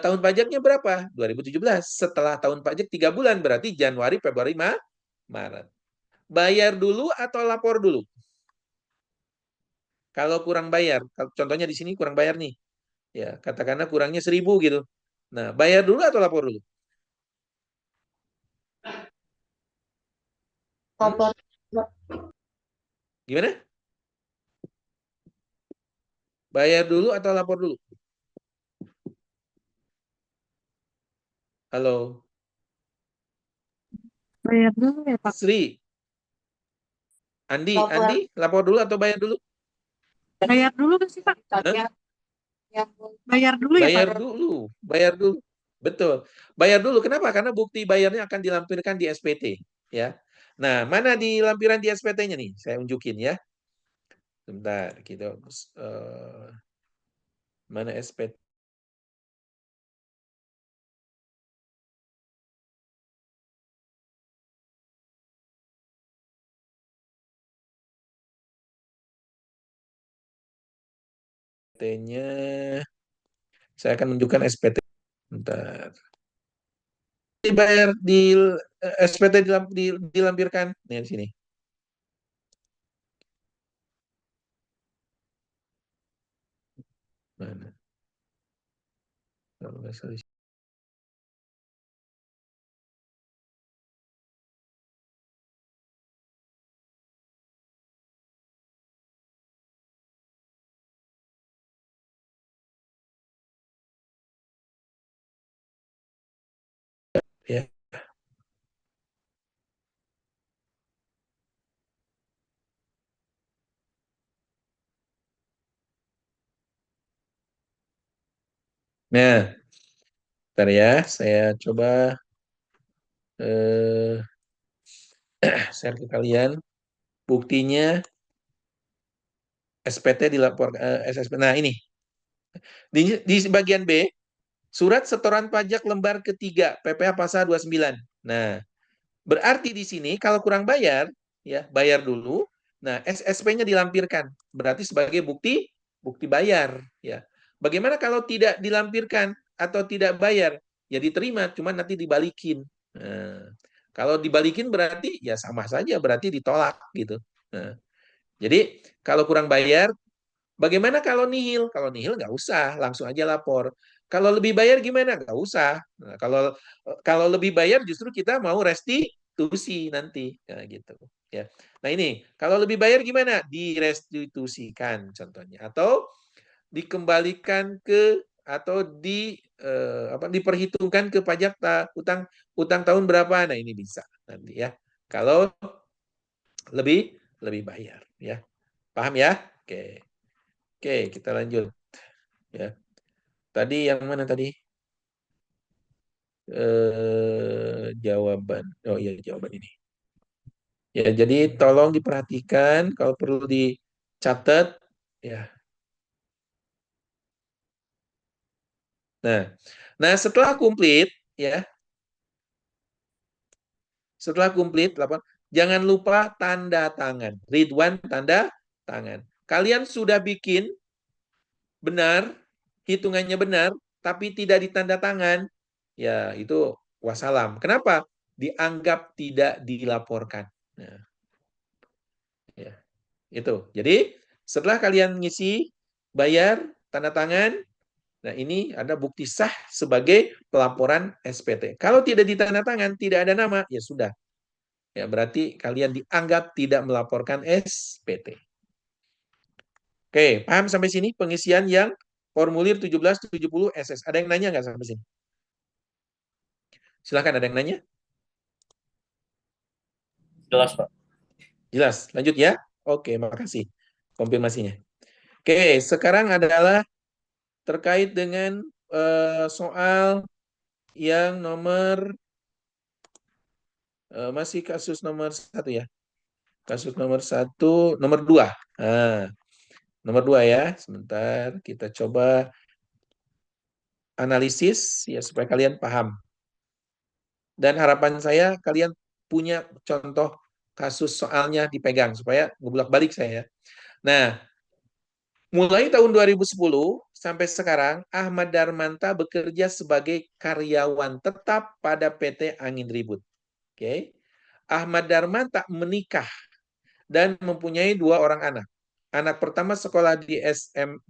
Tahun pajaknya berapa? 2017. Setelah tahun pajak 3 bulan, berarti Januari, Februari, Maret. Bayar dulu atau lapor dulu? Kalau kurang bayar, contohnya di sini kurang bayar nih. Ya, katakanlah kurangnya 1.000 gitu. Nah, bayar dulu atau lapor dulu? Lapor. Gimana? Bayar dulu atau lapor dulu? Halo? Bayar dulu ya, Pak. Sri? Andi, Lapor. lapor dulu atau bayar dulu? Bayar dulu kan sih, Pak? Hah? Bayar dulu ya, Bayar Pak? dulu, bayar dulu. Betul. Bayar dulu. Kenapa? Karena bukti bayarnya akan dilampirkan di SPT, ya. Nah, mana di lampiran di SPT-nya nih? Saya unjukin ya. Sebentar, kita mana SPT? nya saya akan menunjukkan SPT. Bentar. Dibayar di SPT dilampirkan nih di sini. Mana? Kalau nggak salah. Ya. Nah, bentar ya, saya coba share ke kalian. Buktinya SPT dilaporkan SSP. Nah, ini. Di bagian B, surat setoran pajak lembar ketiga, PPh pasal 29. Nah, berarti di sini kalau kurang bayar, ya, bayar dulu. Nah, SSP-nya dilampirkan. Berarti sebagai bukti bayar, ya. Bagaimana kalau tidak dilampirkan atau tidak bayar? Ya diterima, cuma nanti dibalikin. Nah, kalau dibalikin berarti ya sama saja, berarti ditolak gitu. Nah, jadi kalau kurang bayar, bagaimana kalau nihil? Kalau nihil nggak usah, langsung aja lapor. Kalau lebih bayar gimana? Nggak usah. Nah, kalau lebih bayar justru kita mau restitusi nanti, ya, gitu. Ya. Nah ini, kalau lebih bayar gimana? Direstitusikan contohnya, atau dikembalikan ke atau diperhitungkan ke pajak utang tahun berapa? Nah ini bisa nanti ya. Kalau lebih bayar, ya. Paham ya? Oke. Oke, kita lanjut. Ya. Tadi yang mana tadi? Jawaban. Oh iya, jawaban ini. Ya, jadi tolong diperhatikan kalau perlu dicatat ya. Nah, setelah komplit ya. Setelah komplit jangan lupa tanda tangan. Ridwan tanda tangan. Kalian sudah bikin benar, hitungannya benar, tapi tidak ditanda tangan, ya itu wassalam. Kenapa? Dianggap tidak dilaporkan. Nah, ya, itu. Jadi setelah kalian ngisi, bayar, tanda tangan, nah ini ada bukti sah sebagai pelaporan SPT. Kalau tidak ditanda tangan, tidak ada nama, ya sudah. Ya berarti kalian dianggap tidak melaporkan SPT. Oke, paham sampai sini pengisian yang formulir 1770 SS. Ada yang nanya nggak sampai sini? Silahkan, ada yang nanya? Jelas, Pak. Jelas, lanjut ya. Oke, makasih konfirmasinya. Oke, sekarang adalah terkait dengan soal yang masih kasus nomor 1 ya. Kasus nomor 1, nomor 2. Nah, nomor 2 ya. Sebentar, kita coba analisis ya supaya kalian paham. Dan harapan saya kalian punya contoh kasus soalnya dipegang supaya ngebulak-balik saya. Nah, mulai tahun 2010 sampai sekarang, Ahmad Darmanta bekerja sebagai karyawan tetap pada PT Angin Ribut. Oke. Ahmad Darmanta menikah dan mempunyai 2 orang anak. Anak pertama sekolah di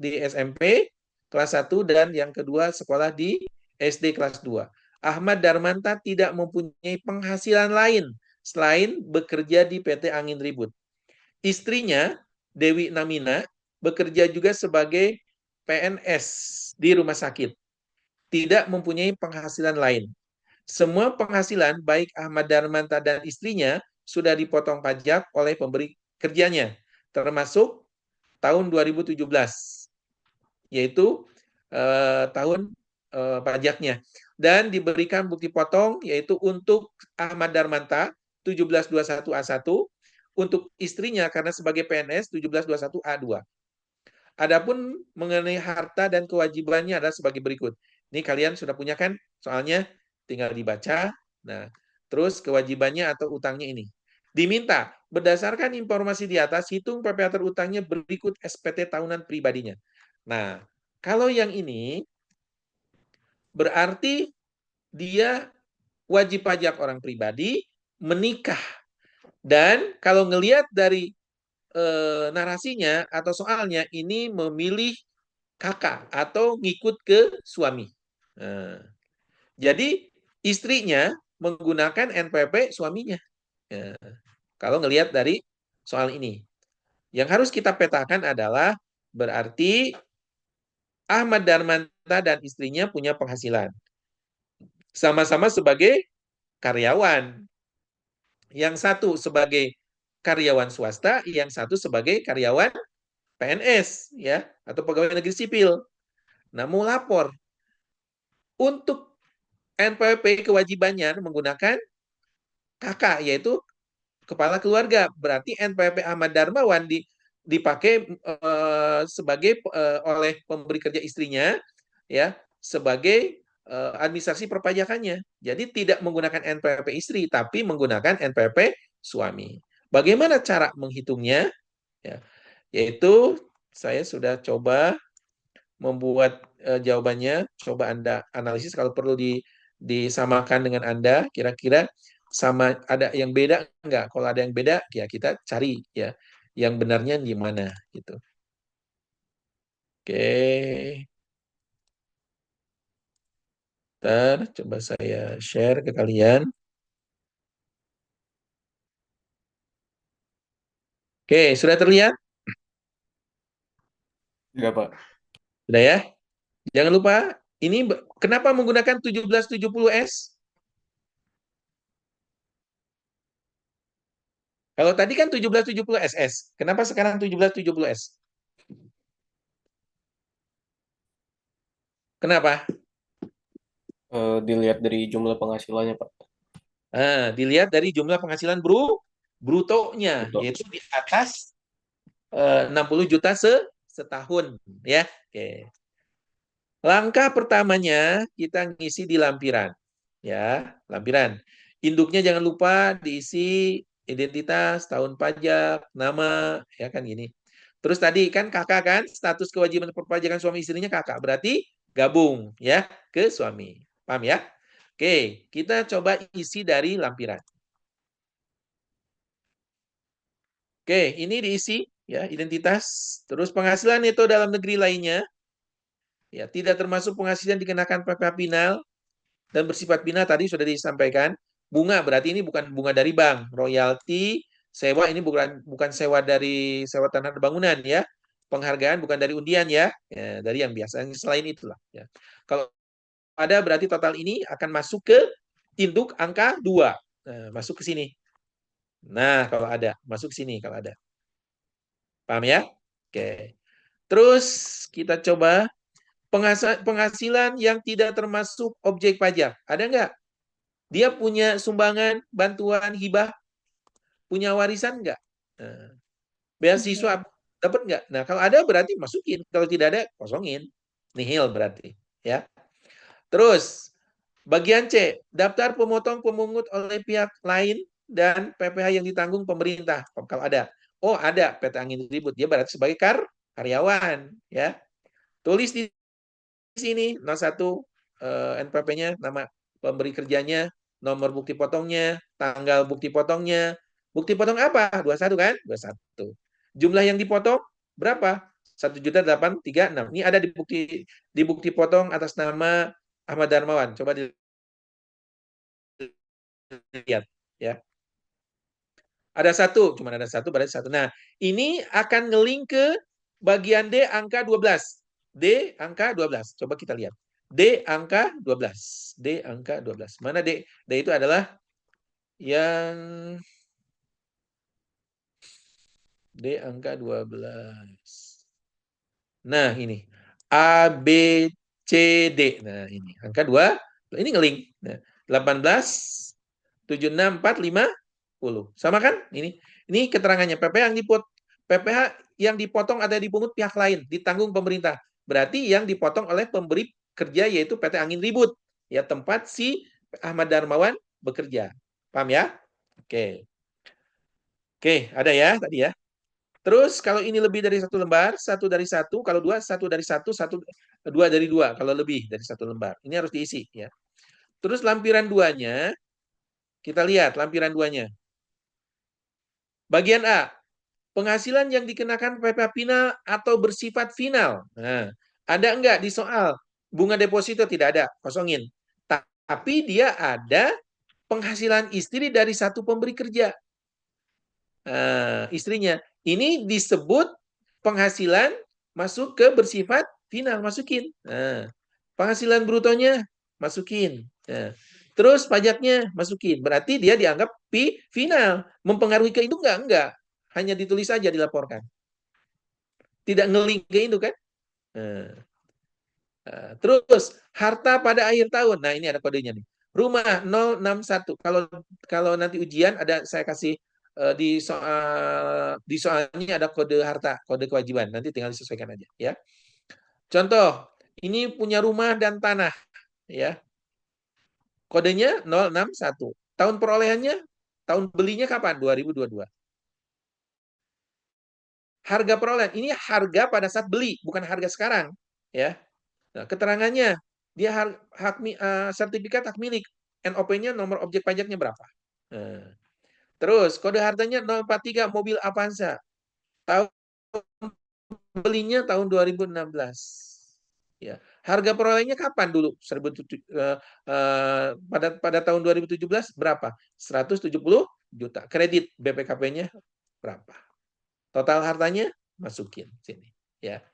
SMP kelas 1 dan yang kedua sekolah di SD kelas 2. Ahmad Darmanta tidak mempunyai penghasilan lain selain bekerja di PT Angin Ribut. Istrinya, Dewi Namina, bekerja juga sebagai PNS di rumah sakit. Tidak mempunyai penghasilan lain. Semua penghasilan baik Ahmad Darmanta dan istrinya sudah dipotong pajak oleh pemberi kerjanya, termasuk tahun 2017, yaitu tahun pajaknya. Dan diberikan bukti potong, yaitu untuk Ahmad Darmanta 1721A1, untuk istrinya karena sebagai PNS 1721A2. Adapun mengenai harta dan kewajibannya adalah sebagai berikut. Ini kalian sudah punya kan? Soalnya tinggal dibaca. Nah, terus kewajibannya atau utangnya ini. Diminta, berdasarkan informasi di atas, hitung PPh terutangnya berikut SPT tahunan pribadinya. Nah, kalau yang ini berarti dia wajib pajak orang pribadi, menikah. Dan kalau ngelihat dari narasinya atau soalnya ini memilih kakak atau ngikut ke suami. Nah, jadi istrinya menggunakan NPWP suaminya. Ya, kalau ngelihat dari soal ini. Yang harus kita petakan adalah berarti Ahmad Darmanta dan istrinya punya penghasilan. Sama-sama sebagai karyawan. Yang satu sebagai karyawan swasta, yang satu sebagai karyawan PNS ya atau pegawai negeri sipil. Nah, mau lapor untuk NPWP kewajibannya menggunakan kakak yaitu kepala keluarga. Berarti NPWP Ahmad Darmawan dipakai sebagai oleh pemberi kerja istrinya ya sebagai administrasi perpajakannya. Jadi tidak menggunakan NPWP istri tapi menggunakan NPWP suami. Bagaimana cara menghitungnya? Ya, yaitu saya sudah coba membuat jawabannya, coba Anda analisis kalau perlu disamakan dengan Anda, kira-kira sama ada yang beda enggak? Kalau ada yang beda, ya kita cari ya yang benarnya di mana gitu. Oke. Ntar coba saya share ke kalian. Oke, sudah terlihat? Tidak, Pak. Sudah ya? Jangan lupa, ini kenapa menggunakan 1770S? Kalau tadi kan 1770 SS. Kenapa sekarang 1770S? Kenapa? Dilihat dari jumlah penghasilannya, Pak. Nah, dilihat dari jumlah penghasilan brutonya, Bruto. yaitu di atas 60 juta setahun. Ya, oke. Langkah pertamanya kita ngisi di lampiran. Ya, lampiran. Induknya jangan lupa diisi identitas, tahun pajak, nama, ya kan gini. Terus tadi kan kakak kan, status kewajiban perpajakan suami istrinya kakak. Berarti gabung ya ke suami. Paham ya? Oke, kita coba isi dari lampiran. Oke, ini diisi ya identitas, terus penghasilan itu dalam negeri lainnya ya tidak termasuk penghasilan dikenakan PPh final dan bersifat final tadi sudah disampaikan. Bunga berarti ini bukan bunga dari bank, royalti, sewa ini bukan sewa dari sewa tanah bangunan ya. Penghargaan bukan dari undian ya, ya dari yang biasa. Selain itulah ya. Kalau ada berarti total ini akan masuk ke induk angka 2. Nah, masuk ke sini. Nah, kalau ada, masuk ke sini kalau ada. Paham ya? Oke. Terus kita coba penghasilan yang tidak termasuk objek pajak. Ada nggak? Dia punya sumbangan, bantuan, hibah, punya warisan nggak? Nah, beasiswa dapat nggak? Nah, kalau ada berarti masukin. Kalau tidak ada, kosongin. Nihil berarti. Ya. Terus, bagian C, daftar pemotong pemungut oleh pihak lain dan PPh yang ditanggung pemerintah. Kalau ada. Oh, ada PT Angin Ribut. Dia berarti sebagai karyawan. Ya. Tulis di sini 01 NPP-nya, nama pemberi kerjanya, nomor bukti potongnya, tanggal bukti potongnya. Bukti potong apa? 21 kan? 21. Jumlah yang dipotong berapa? 1.836. Ini ada di bukti potong atas nama Ahmad Darmawan. Coba dilihat ya. Ada satu, cuma ada satu, berarti satu. Nah, ini akan ngelink ke bagian D angka 12. D angka 12. Coba kita lihat. D angka 12. D angka 12. Mana D? D itu adalah yang D angka 12. Nah, ini. A, B, C, D. Nah, ini. Angka 2. Ini ngelink. Nah, 18, 76, 45, Sama kan? Ini keterangannya. PPh yang dipotong ada dipungut pihak lain, ditanggung pemerintah. Berarti yang dipotong oleh pemberi kerja yaitu PT Angin Ribut, ya tempat si Ahmad Darmawan bekerja. Paham ya? Oke. Oke, ada ya tadi ya. Terus kalau ini lebih dari satu lembar, satu dari satu. Kalau dua, satu dari satu, dua dari dua. Kalau lebih dari satu lembar, ini harus diisi ya. Terus lampiran duanya, kita lihat lampiran duanya. Bagian A, penghasilan yang dikenakan PPh final atau bersifat final. Nah, ada enggak di soal? Bunga deposito tidak ada, kosongin. Tapi dia ada penghasilan istri dari satu pemberi kerja. Istrinya. Ini disebut penghasilan masuk ke bersifat final, masukin. Penghasilan brutonya masukin. Terus pajaknya masukin. Berarti dia dianggap final. Mempengaruhi ke itu enggak. Hanya ditulis saja dilaporkan. Tidak ngeling ke itu kan? Terus harta pada akhir tahun. Nah, ini ada kodenya nih. Rumah 061. Kalau nanti ujian ada saya kasih di soalnya ada kode harta, kode kewajiban. Nanti tinggal disesuaikan aja ya. Contoh, ini punya rumah dan tanah ya. Kodenya 061. Tahun perolehannya, tahun belinya kapan? 2022. Harga perolehan ini harga pada saat beli, bukan harga sekarang ya. Nah, keterangannya dia sertifikat hak milik, NOP-nya nomor objek pajaknya berapa. Nah, terus kode hartanya 043 mobil Avanza. Tahun belinya tahun 2016. Ya. Harga perolehannya kapan dulu? Pada tahun 2017 berapa? 170 juta. Kredit BPKP-nya berapa? Total hartanya masukin sini ya.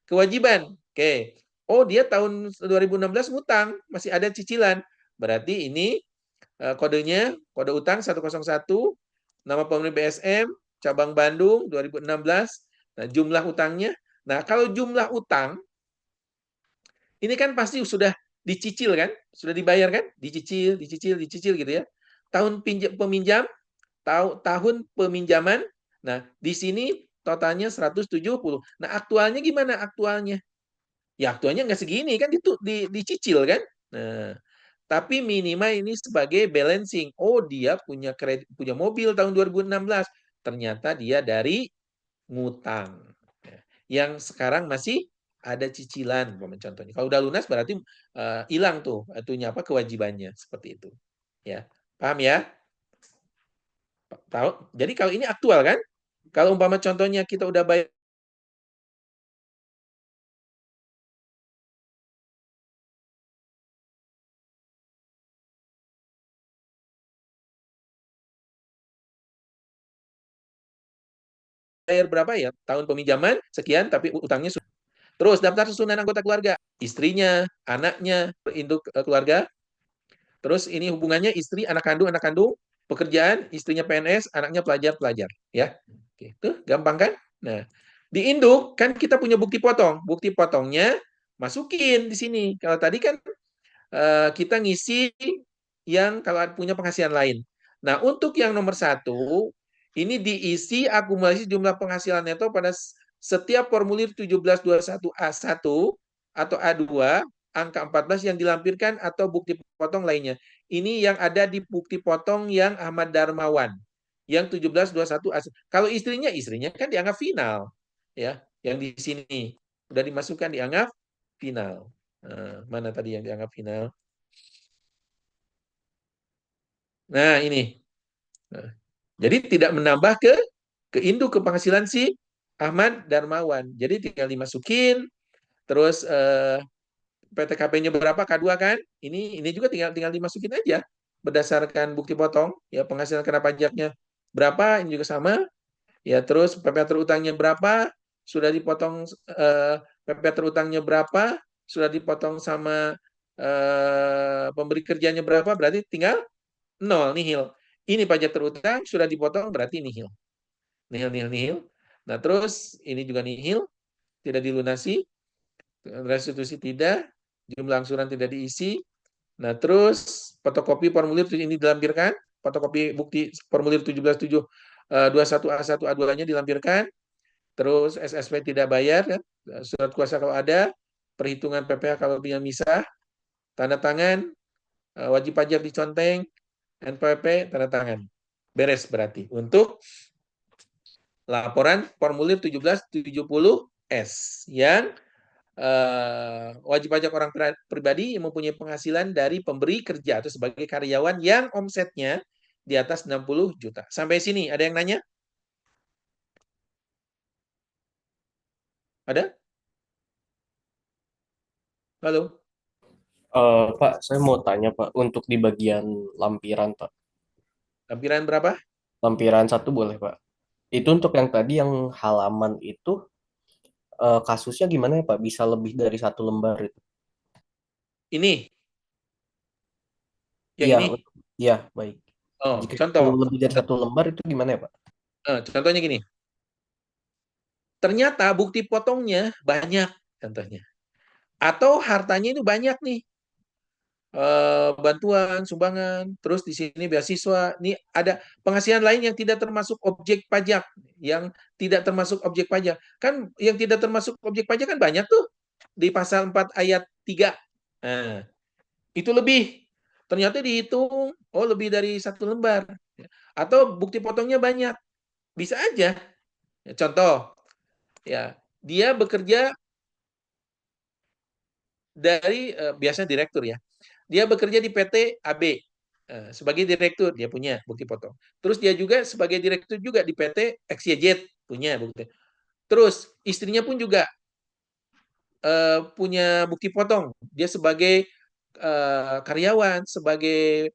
Kewajiban. Oke. Oh, dia tahun 2016 ngutang, masih ada cicilan. Berarti ini kodenya, kode utang 101, nama pemberi BSM, cabang Bandung 2016. Nah, jumlah utangnya. Nah, kalau jumlah utang ini kan pasti sudah dicicil kan? Sudah dibayar kan? Dicicil gitu ya. Tahun peminjam, tahun peminjaman. Nah, di sini totalnya 170. Nah, aktualnya gimana aktualnya? Ya aktualnya nggak segini kan dicicil kan. Nah, tapi minimal ini sebagai balancing. Oh, dia punya mobil tahun 2016. Ternyata dia dari ngutang. Yang sekarang masih ada cicilan, contohnya. Kalau udah lunas berarti hilang tuh itunya apa kewajibannya seperti itu. Ya, paham ya? Tahu? Jadi kalau ini aktual kan? Kalau umpama contohnya kita udah bayar berapa ya tahun peminjaman sekian tapi utangnya sudah. Terus daftar susunan anggota keluarga, istrinya, anaknya, induk keluarga. Terus ini hubungannya istri, anak kandung, pekerjaan, istrinya PNS, anaknya pelajar, ya. Oke, itu gampang kan? Nah, di induk kan kita punya bukti potong. Bukti potongnya masukin di sini. Kalau tadi kan kita ngisi yang kalau punya penghasilan lain. Nah, untuk yang nomor 1, ini diisi akumulasi jumlah penghasilan neto pada setiap formulir 1721A1 atau A2, angka 14 yang dilampirkan atau bukti potong lainnya. Ini yang ada di bukti potong yang Ahmad Darmawan. Yang 1721A1. Kalau istrinya kan dianggap final. Ya, yang di sini sudah dimasukkan dianggap final. Mana tadi yang dianggap final? Nah, ini. Nah, jadi tidak menambah ke induk ke penghasilan si Ahmad Darmawan. Jadi tinggal dimasukin, terus PTKP-nya berapa K2 kan? Ini juga tinggal dimasukin aja berdasarkan bukti potong, ya penghasilan kena pajaknya berapa, ini juga sama. Ya, terus PPh terutangnya berapa? Sudah dipotong PPh terutangnya berapa? Sudah dipotong sama pemberi kerjanya berapa? Berarti tinggal 0, nihil. Ini pajak terutang sudah dipotong berarti nihil. Nihil. Nah, terus ini juga nihil, tidak dilunasi, restitusi tidak, jumlah angsuran tidak diisi. Nah, terus fotokopi formulir ini dilampirkan, fotokopi bukti formulir 21A1 A2-nya dilampirkan, terus SSP tidak bayar, kan? Surat kuasa kalau ada, perhitungan PPh kalau punya misah, tanda tangan, wajib pajak diconteng, NPWP tanda tangan. Beres berarti untuk laporan formulir 1770S yang wajib pajak orang pribadi yang mempunyai penghasilan dari pemberi kerja atau sebagai karyawan yang omsetnya di atas 60 juta. Sampai sini ada yang nanya? Ada? Halo? Pak, saya mau tanya Pak, untuk di bagian lampiran Pak. Lampiran berapa? Lampiran 1 boleh Pak. Itu untuk yang tadi yang halaman itu kasusnya gimana ya Pak? Bisa lebih dari 1 lembar itu? Ini. Yang Iya, ini. iya baik. Oh, Jika itu contoh. lebih dari 1 lembar itu gimana ya Pak? Contohnya gini. Ternyata bukti potongnya banyak, contohnya. Atau hartanya itu banyak nih. Bantuan, sumbangan, terus di sini beasiswa. Ini ada penghasilan lain yang tidak termasuk objek pajak, yang tidak termasuk objek pajak. Kan yang tidak termasuk objek pajak kan banyak tuh di pasal 4 ayat 3. Nah, itu lebih. Ternyata dihitung, oh lebih dari 1 lembar. Atau bukti potongnya banyak. Bisa aja. Contoh, ya dia bekerja dari biasanya direktur ya. Dia bekerja di PT AB sebagai direktur, dia punya bukti potong. Terus dia juga sebagai direktur juga di PT XYZ punya bukti. Terus istrinya pun juga punya bukti potong. Dia sebagai karyawan, sebagai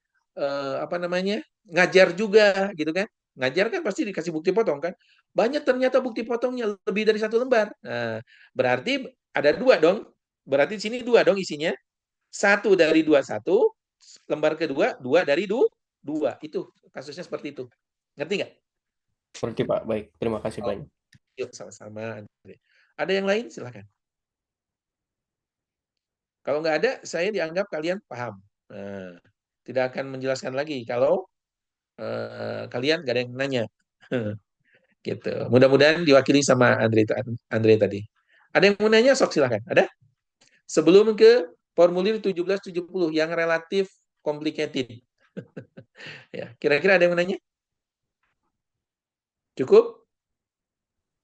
apa namanya, ngajar juga gitu kan. Ngajar kan pasti dikasih bukti potong kan. Banyak ternyata bukti potongnya lebih dari 1 lembar. Nah, berarti ada 2 dong. Berarti di sini 2 dong isinya. 1 dari 21, lembar kedua 2 dari 2. Itu kasusnya seperti itu. Ngerti nggak? Seperti Pak, baik. Terima kasih Oh, banyak. yuk sama-sama. Ada yang lain? Silakan. Kalau nggak ada, saya dianggap kalian paham. Nah, tidak akan menjelaskan lagi kalau kalian nggak ada yang nanya. Gitu. Mudah-mudahan diwakili sama Andre tadi. Ada yang mau nanya? Sok silakan. Ada? Sebelum ke formulir 1770 yang relatif complicated. Ya, kira-kira ada yang mau nanya? Cukup?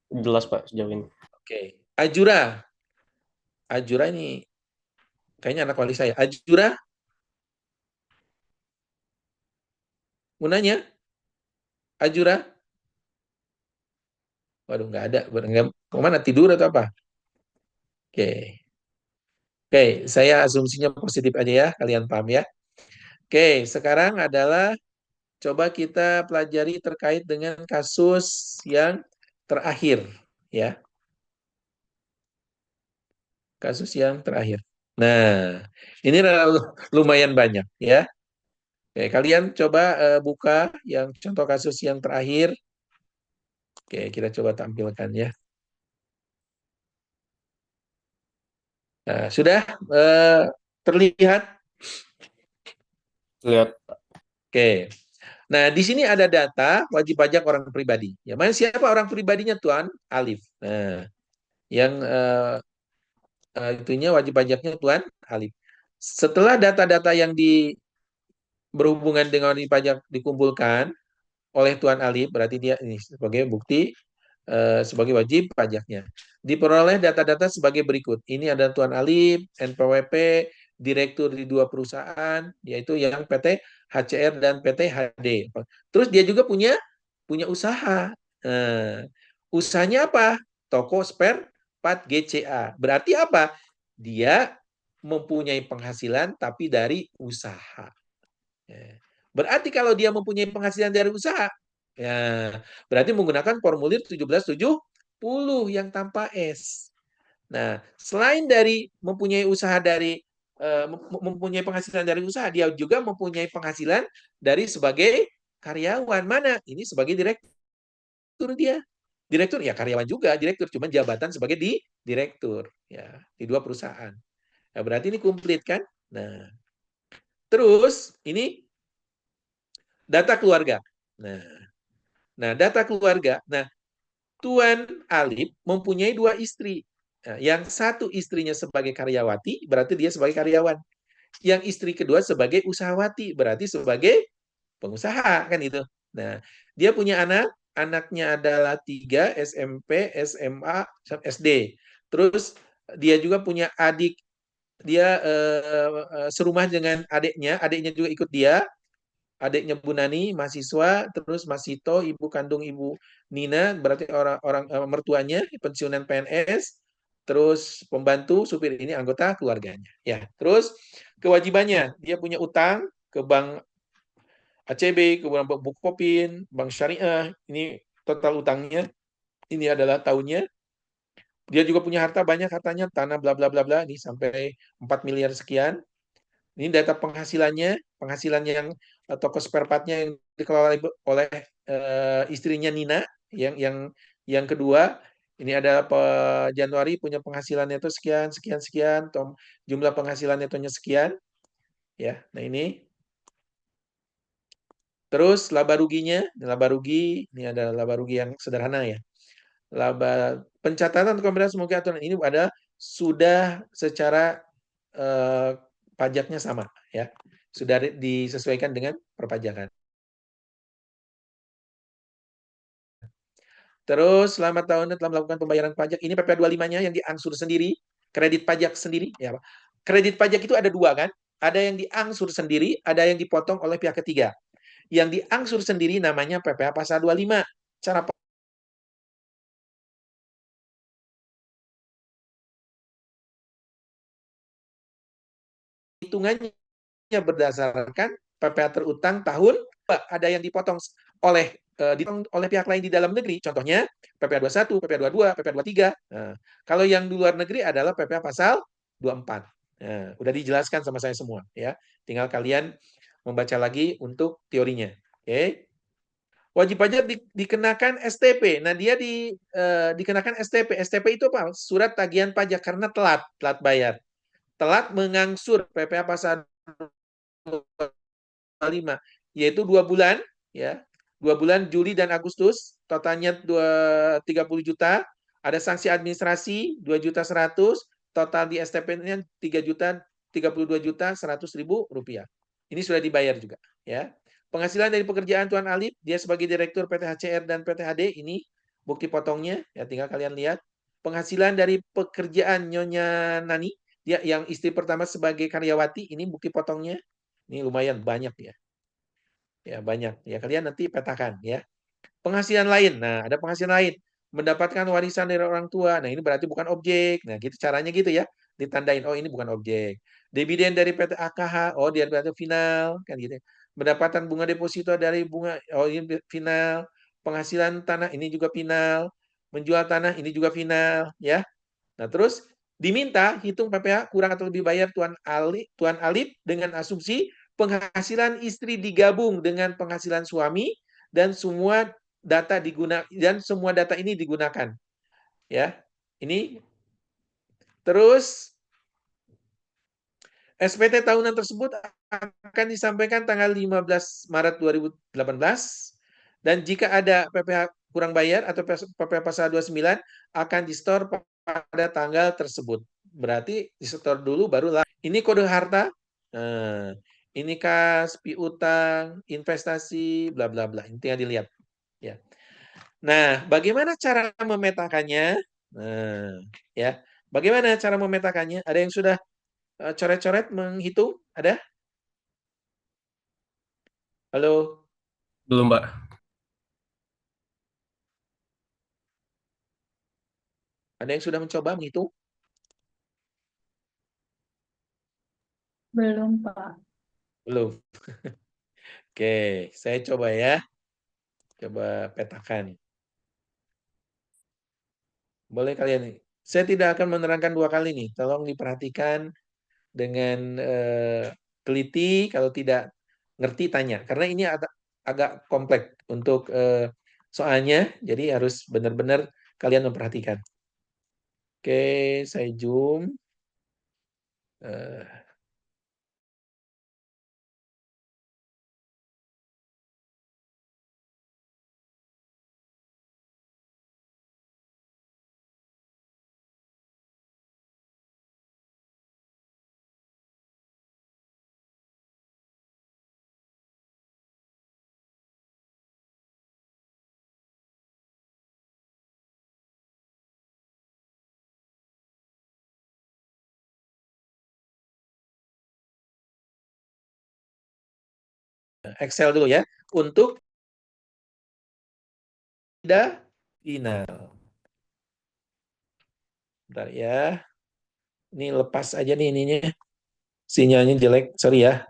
Jelas Pak sejauh ini. Oke. Ajura. Ajura ini kayaknya anak wali saya. Ajura? Mau nanya? Ajura? Waduh, nggak ada. Kemana? Tidur atau apa? Oke. Oke, saya asumsinya positif aja ya. Kalian paham ya? Oke, sekarang adalah coba kita pelajari terkait dengan kasus yang terakhir. Ya, kasus yang terakhir. Nah, ini lumayan banyak ya. Oke, kalian coba buka yang contoh kasus yang terakhir. Oke, kita coba tampilkan ya. Nah, sudah terlihat? Lihat Oke. Nah, di sini ada data wajib pajak orang pribadi. Ya, mana siapa orang pribadinya Tuan Alif. Nah, yang itunya wajib pajaknya Tuan Alif. Setelah data-data yang berhubungan dengan wajib pajak dikumpulkan oleh Tuan Alif, berarti dia ini sebagai bukti sebagai wajib pajaknya. Diperoleh data-data sebagai berikut. Ini ada Tuan Alif, NPWP, direktur di 2 perusahaan, yaitu yang PT HCR dan PT HD. Terus dia juga punya usaha. Usahanya apa? Toko spare part GCA. Berarti apa? Dia mempunyai penghasilan tapi dari usaha. Berarti kalau dia mempunyai penghasilan dari usaha, ya, berarti menggunakan formulir 1770 yang tanpa S. Nah, selain dari mempunyai usaha dari mempunyai penghasilan dari usaha, dia juga mempunyai penghasilan dari sebagai karyawan. Mana? Ini sebagai direktur dia. Direktur ya karyawan juga, direktur cuma jabatan sebagai direktur ya di 2 perusahaan. Nah, berarti ini komplit kan? Nah, terus ini Data keluarga. Nah, data keluarga. Nah, Tuan Alip mempunyai 2 istri. Nah, yang satu istrinya sebagai karyawati, berarti dia sebagai karyawan. Yang istri kedua sebagai usahawati, berarti sebagai pengusaha, kan itu. Nah, dia punya anak, anaknya adalah 3, SMP, SMA, SD. Terus dia juga punya adik, dia serumah dengan adiknya juga ikut dia, adiknya Bu Nani, mahasiswa, terus Mas Sito, ibu kandung Ibu Nina, berarti orang mertuanya, pensiunan PNS, terus pembantu, supir ini anggota keluarganya. Ya, terus kewajibannya, dia punya utang ke Bank ACB, ke Bank Bukopin, Bank Syariah, ini total utangnya, ini adalah tahunnya. Dia juga punya harta banyak, hartanya tanah bla bla bla bla, ini sampai 4 miliar sekian. Ini data penghasilannya, penghasilan yang toko spare part-nya yang dikelola oleh istrinya Nina, yang kedua. Ini ada Januari punya penghasilannya itu sekian sekian sekian, jumlah penghasilannya itu sekian, ya. Nah ini, terus laba ruginya, ini ada laba rugi yang sederhana ya. Pencatatan kombinasi mungkin aturan ini ada sudah secara pajaknya sama ya, sudah disesuaikan dengan perpajakan. Terus selama tahun telah melakukan pembayaran pajak, ini PPh 25-nya yang diangsur sendiri, kredit pajak sendiri ya Pak. Kredit pajak itu ada 2 kan, ada yang diangsur sendiri, ada yang dipotong oleh pihak ketiga. Yang diangsur sendiri namanya PPh pasal 25. Cara hitungannya berdasarkan PPh terutang tahun, ada yang dipotong oleh pihak lain di dalam negeri, contohnya PPh 21, PPh 22, PPh 23. Nah, kalau yang di luar negeri adalah PPh pasal 24. Nah, udah dijelaskan sama saya semua ya. Tinggal kalian membaca lagi untuk teorinya. Oke. Wajib pajak dikenakan STP. Nah, dia dikenakan STP. STP itu apa? Surat tagihan pajak karena telat bayar. Telat mengangsur PPh pasal 5, yaitu 2 bulan ya. 2 bulan Juli dan Agustus, totalnya 30 juta, ada sanksi administrasi 2.100.000, total di STP-nya 32.100.000 rupiah. Ini sudah dibayar juga ya. Penghasilan dari pekerjaan Tuan Alip, dia sebagai direktur PT HCR dan PT HD, ini bukti potongnya ya, tinggal kalian lihat. Penghasilan dari pekerjaan Nyonya Nani, dia yang istri pertama sebagai karyawati, ini bukti potongnya. Ini lumayan banyak ya. Ya, banyak. Ya, kalian nanti petakan ya. Penghasilan lain. Nah, ada penghasilan lain. Mendapatkan warisan dari orang tua. Nah, ini berarti bukan objek. Nah, gitu caranya gitu ya. Ditandain, oh ini bukan objek. Dividen dari PT AKH, oh dia berarti final, kan gitu. Mendapatkan bunga deposito dari bunga, oh ini final. Penghasilan tanah ini juga final. Menjual tanah ini juga final, ya. Nah, terus diminta hitung PPh kurang atau lebih bayar Tuan Alip dengan asumsi penghasilan istri digabung dengan penghasilan suami dan semua data ini digunakan. Ya. Ini terus SPT tahunan tersebut akan disampaikan tanggal 15 Maret 2018 dan jika ada PPh kurang bayar atau PPh pasal 29 akan di-store pada tanggal tersebut. Berarti di-store dulu barulah. Ini kode harta. Nah, ini kas, piutang, investasi, bla bla bla. Intinya dilihat. Ya. Nah, bagaimana cara memetakannya? Nah, ya. Bagaimana cara memetakannya? Ada yang sudah coret-coret menghitung? Ada? Halo? Belum, Pak. Ada yang sudah mencoba menghitung? Belum, Pak. Belum. Oke, saya coba ya. Coba petakan. Boleh kalian nih. Saya tidak akan menerangkan 2 kali nih. Tolong diperhatikan dengan teliti. Kalau tidak ngerti tanya. Karena ini agak kompleks untuk soalnya. Jadi harus benar-benar kalian memperhatikan. Oke, saya zoom. Excel dulu ya. Untuk tidak final. Bentar ya. Ini lepas aja nih ininya. Sinyalnya jelek, sorry ya.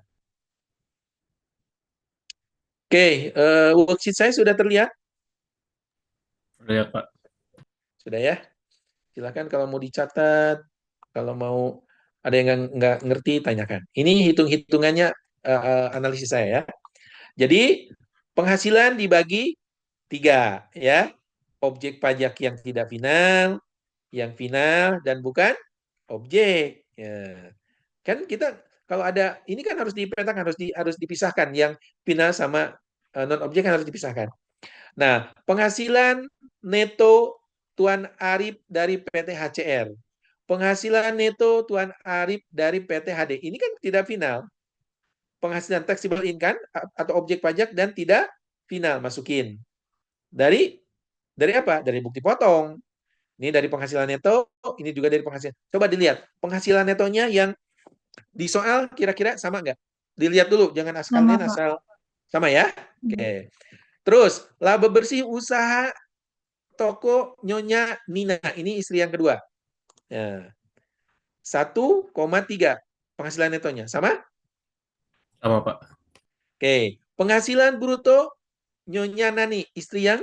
Oke, worksheet saya sudah terlihat? Udah ya, Pak. Sudah ya? Silakan kalau mau dicatat, kalau mau ada yang nggak ngerti, tanyakan. Ini hitung-hitungannya analisis saya ya. Jadi penghasilan dibagi 3 ya. Objek pajak yang tidak final, yang final dan bukan objek. Ya. Kan kita kalau ada ini kan harus dipetakan, harus dipisahkan yang final sama non objek kan harus dipisahkan. Nah, penghasilan neto Tuan Arif dari PT HCR. Penghasilan neto Tuan Arif dari PT HD. Ini kan tidak final. Penghasilan taxable income atau objek pajak dan tidak final masukin. Dari apa? Dari bukti potong. Ini dari penghasilan neto, ini juga dari penghasilan. Coba dilihat penghasilan netonya yang di soal kira-kira sama nggak? Dilihat dulu, jangan Sama, Pak. asal sama ya. Oke. Terus laba bersih usaha toko Nyonya Nina, ini istri yang kedua. Ya. 1,3 penghasilan netonya, sama? Sama, Pak. Oke. Penghasilan bruto Nyonya Nani, istri yang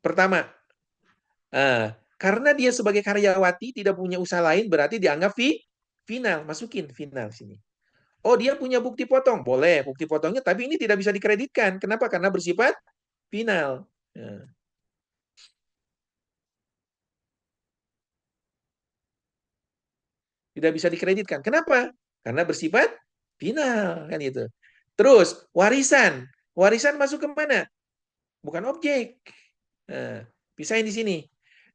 pertama. Karena dia sebagai karyawati tidak punya usaha lain, berarti dianggap final. Masukin final sini. Oh, dia punya bukti potong. Boleh, bukti potongnya, tapi ini tidak bisa dikreditkan. Kenapa? Karena bersifat final. Ya. Tidak bisa dikreditkan. Kenapa? Karena bersifat final. Kan itu. Terus, warisan. Warisan masuk ke mana? Bukan objek. Nah, pisahin di sini.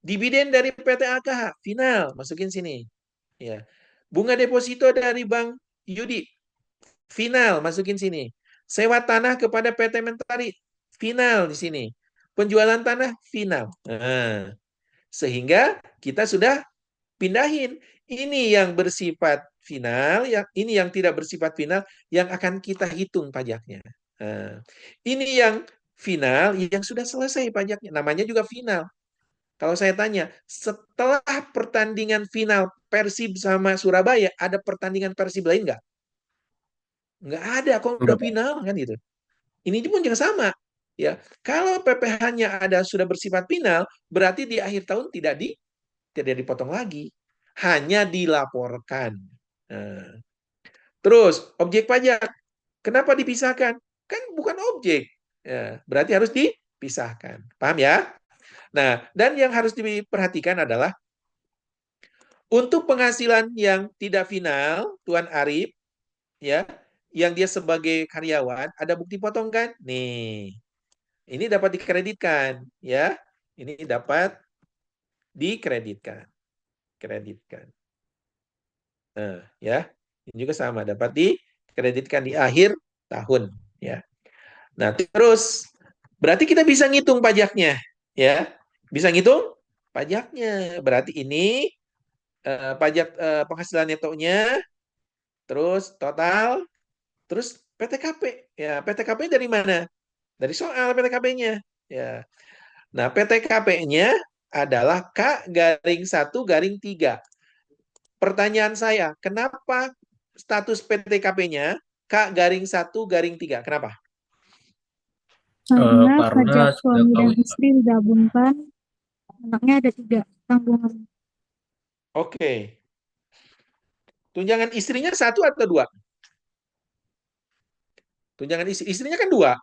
Dividen dari PT AKH, final. Masukin sini. Ya. Bunga deposito dari Bank Yudi, final, masukin sini. Sewa tanah kepada PT Mentari, final di sini. Penjualan tanah, final. Nah, sehingga kita sudah pindahin. Ini yang bersifat final, ini yang tidak bersifat final, yang akan kita hitung pajaknya. Nah, ini yang final, yang sudah selesai pajaknya. Namanya juga final. Kalau saya tanya, setelah pertandingan final Persib sama Surabaya, ada pertandingan Persib lain nggak? Nggak ada, kok udah Enggak, Pak. final kan gitu. Ini pun juga sama. Ya, kalau PPh-nya ada sudah bersifat final, berarti di akhir tahun tidak dipotong lagi, hanya dilaporkan. Nah, terus objek pajak, kenapa dipisahkan? Kan bukan objek, ya, berarti harus dipisahkan. Paham ya? Nah, dan yang harus diperhatikan adalah untuk penghasilan yang tidak final, Tuan Arif, ya, yang dia sebagai karyawan, ada bukti potong kan? Nih, ini dapat dikreditkan, ya. Ini dapat dikreditkan, kreditkan. Nah, ya, ini juga sama, dapat dikreditkan di akhir tahun, ya. Nah, terus berarti kita bisa ngitung pajaknya, ya. Bisa ngitung pajaknya. Berarti ini pajak penghasilan netonya, terus total, terus PTKP. Ya, PTKP dari mana? Dari soal PTKP-nya. Ya. Nah, PTKP-nya adalah K garing 1 garing 3. Pertanyaan saya, kenapa status PTKP-nya K garing 1 garing 3? Kenapa? Karena Karena pajak sudah suami dan kawin, Pak. istri digabungkan, anaknya ada 3 tanggungan. Oke. Tunjangan istrinya 1 atau 2? Tunjangan istrinya kan 2.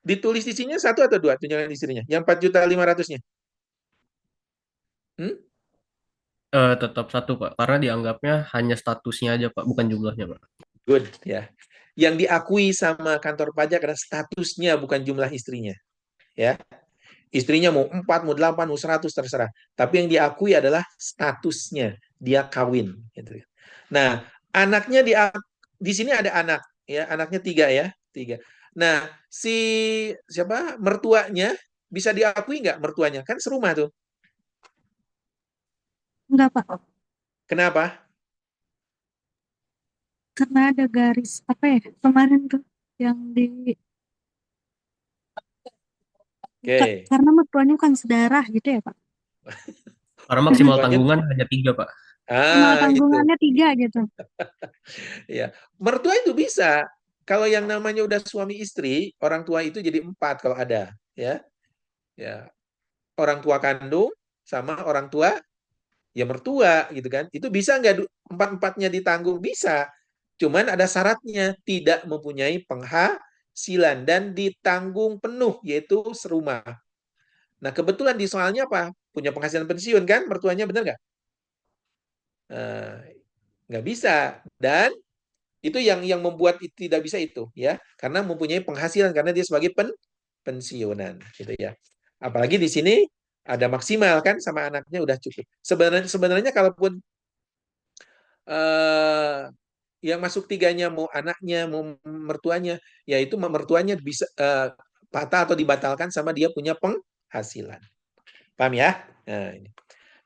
Ditulis di sini 1 atau 2 tunjangan istrinya? Yang 4.500.000-nya? Hmm? Tetap 1, Pak. Karena dianggapnya hanya statusnya aja, Pak, bukan jumlahnya, Pak. Good, ya. Yang diakui sama kantor pajak adalah statusnya, bukan jumlah istrinya. Ya. Istrinya mau 4, mau 8, mau 100, terserah. Tapi yang diakui adalah statusnya. Dia kawin. Gitu. Nah, anaknya di sini ada anak. Ya, anaknya 3 ya. 3. Nah, si siapa mertuanya bisa diakui nggak mertuanya? Kan serumah tuh. Enggak, Pak. Kenapa? Karena ada garis, apa ya, kemarin tuh. yang di Oke. karena mertuanya bukan sedarah gitu ya Pak. Karena maksimal Mertuanya, tanggungan hanya 3, Pak. Maksimal itu. tanggungannya 3 gitu. Ya, mertua itu bisa. Kalau yang namanya udah suami istri, orang tua itu jadi 4 kalau ada, ya. Ya, orang tua kandung sama orang tua ya mertua gitu kan. Itu bisa nggak empat-empatnya ditanggung? Bisa. Cuman ada syaratnya, tidak mempunyai penghasilan dan ditanggung penuh yaitu serumah. Nah, kebetulan di soalnya apa? Punya penghasilan pensiun kan mertuanya, benar nggak? Nggak bisa. Dan itu yang membuat tidak bisa itu ya, karena mempunyai penghasilan karena dia sebagai pensiunan gitu ya. Apalagi di sini ada maksimal kan sama anaknya udah cukup. Sebenarnya kalaupun eh, yang masuk 3-nya mau anaknya mau mertuanya, yaitu mertuanya bisa patah atau dibatalkan sama dia punya penghasilan. Paham ya? Nah, ini.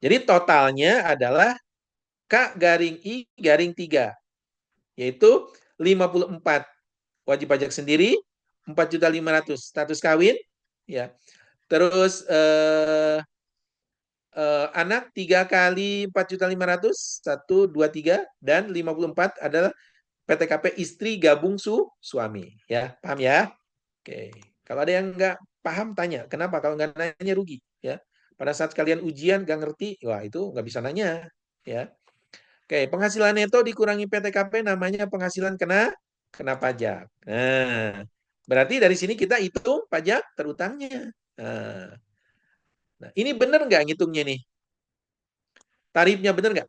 Jadi totalnya adalah K garing I garing 3, yaitu 54 wajib pajak sendiri, 4.500.000 status kawin, ya. Terus anak 3 kali 4.500.000, 1, 2, 3, dan 54 adalah PTKP istri gabung suami, ya. Paham ya? Oke. Kalau ada yang nggak paham tanya, kenapa? Kalau nggak nanya rugi, ya. Pada saat kalian ujian nggak ngerti, wah itu nggak bisa nanya, ya. Oke, penghasilan neto dikurangi PTKP namanya penghasilan kena pajak. Nah, berarti dari sini kita hitung pajak terutangnya. Nah, ini benar nggak ngitungnya nih? Tarifnya benar nggak?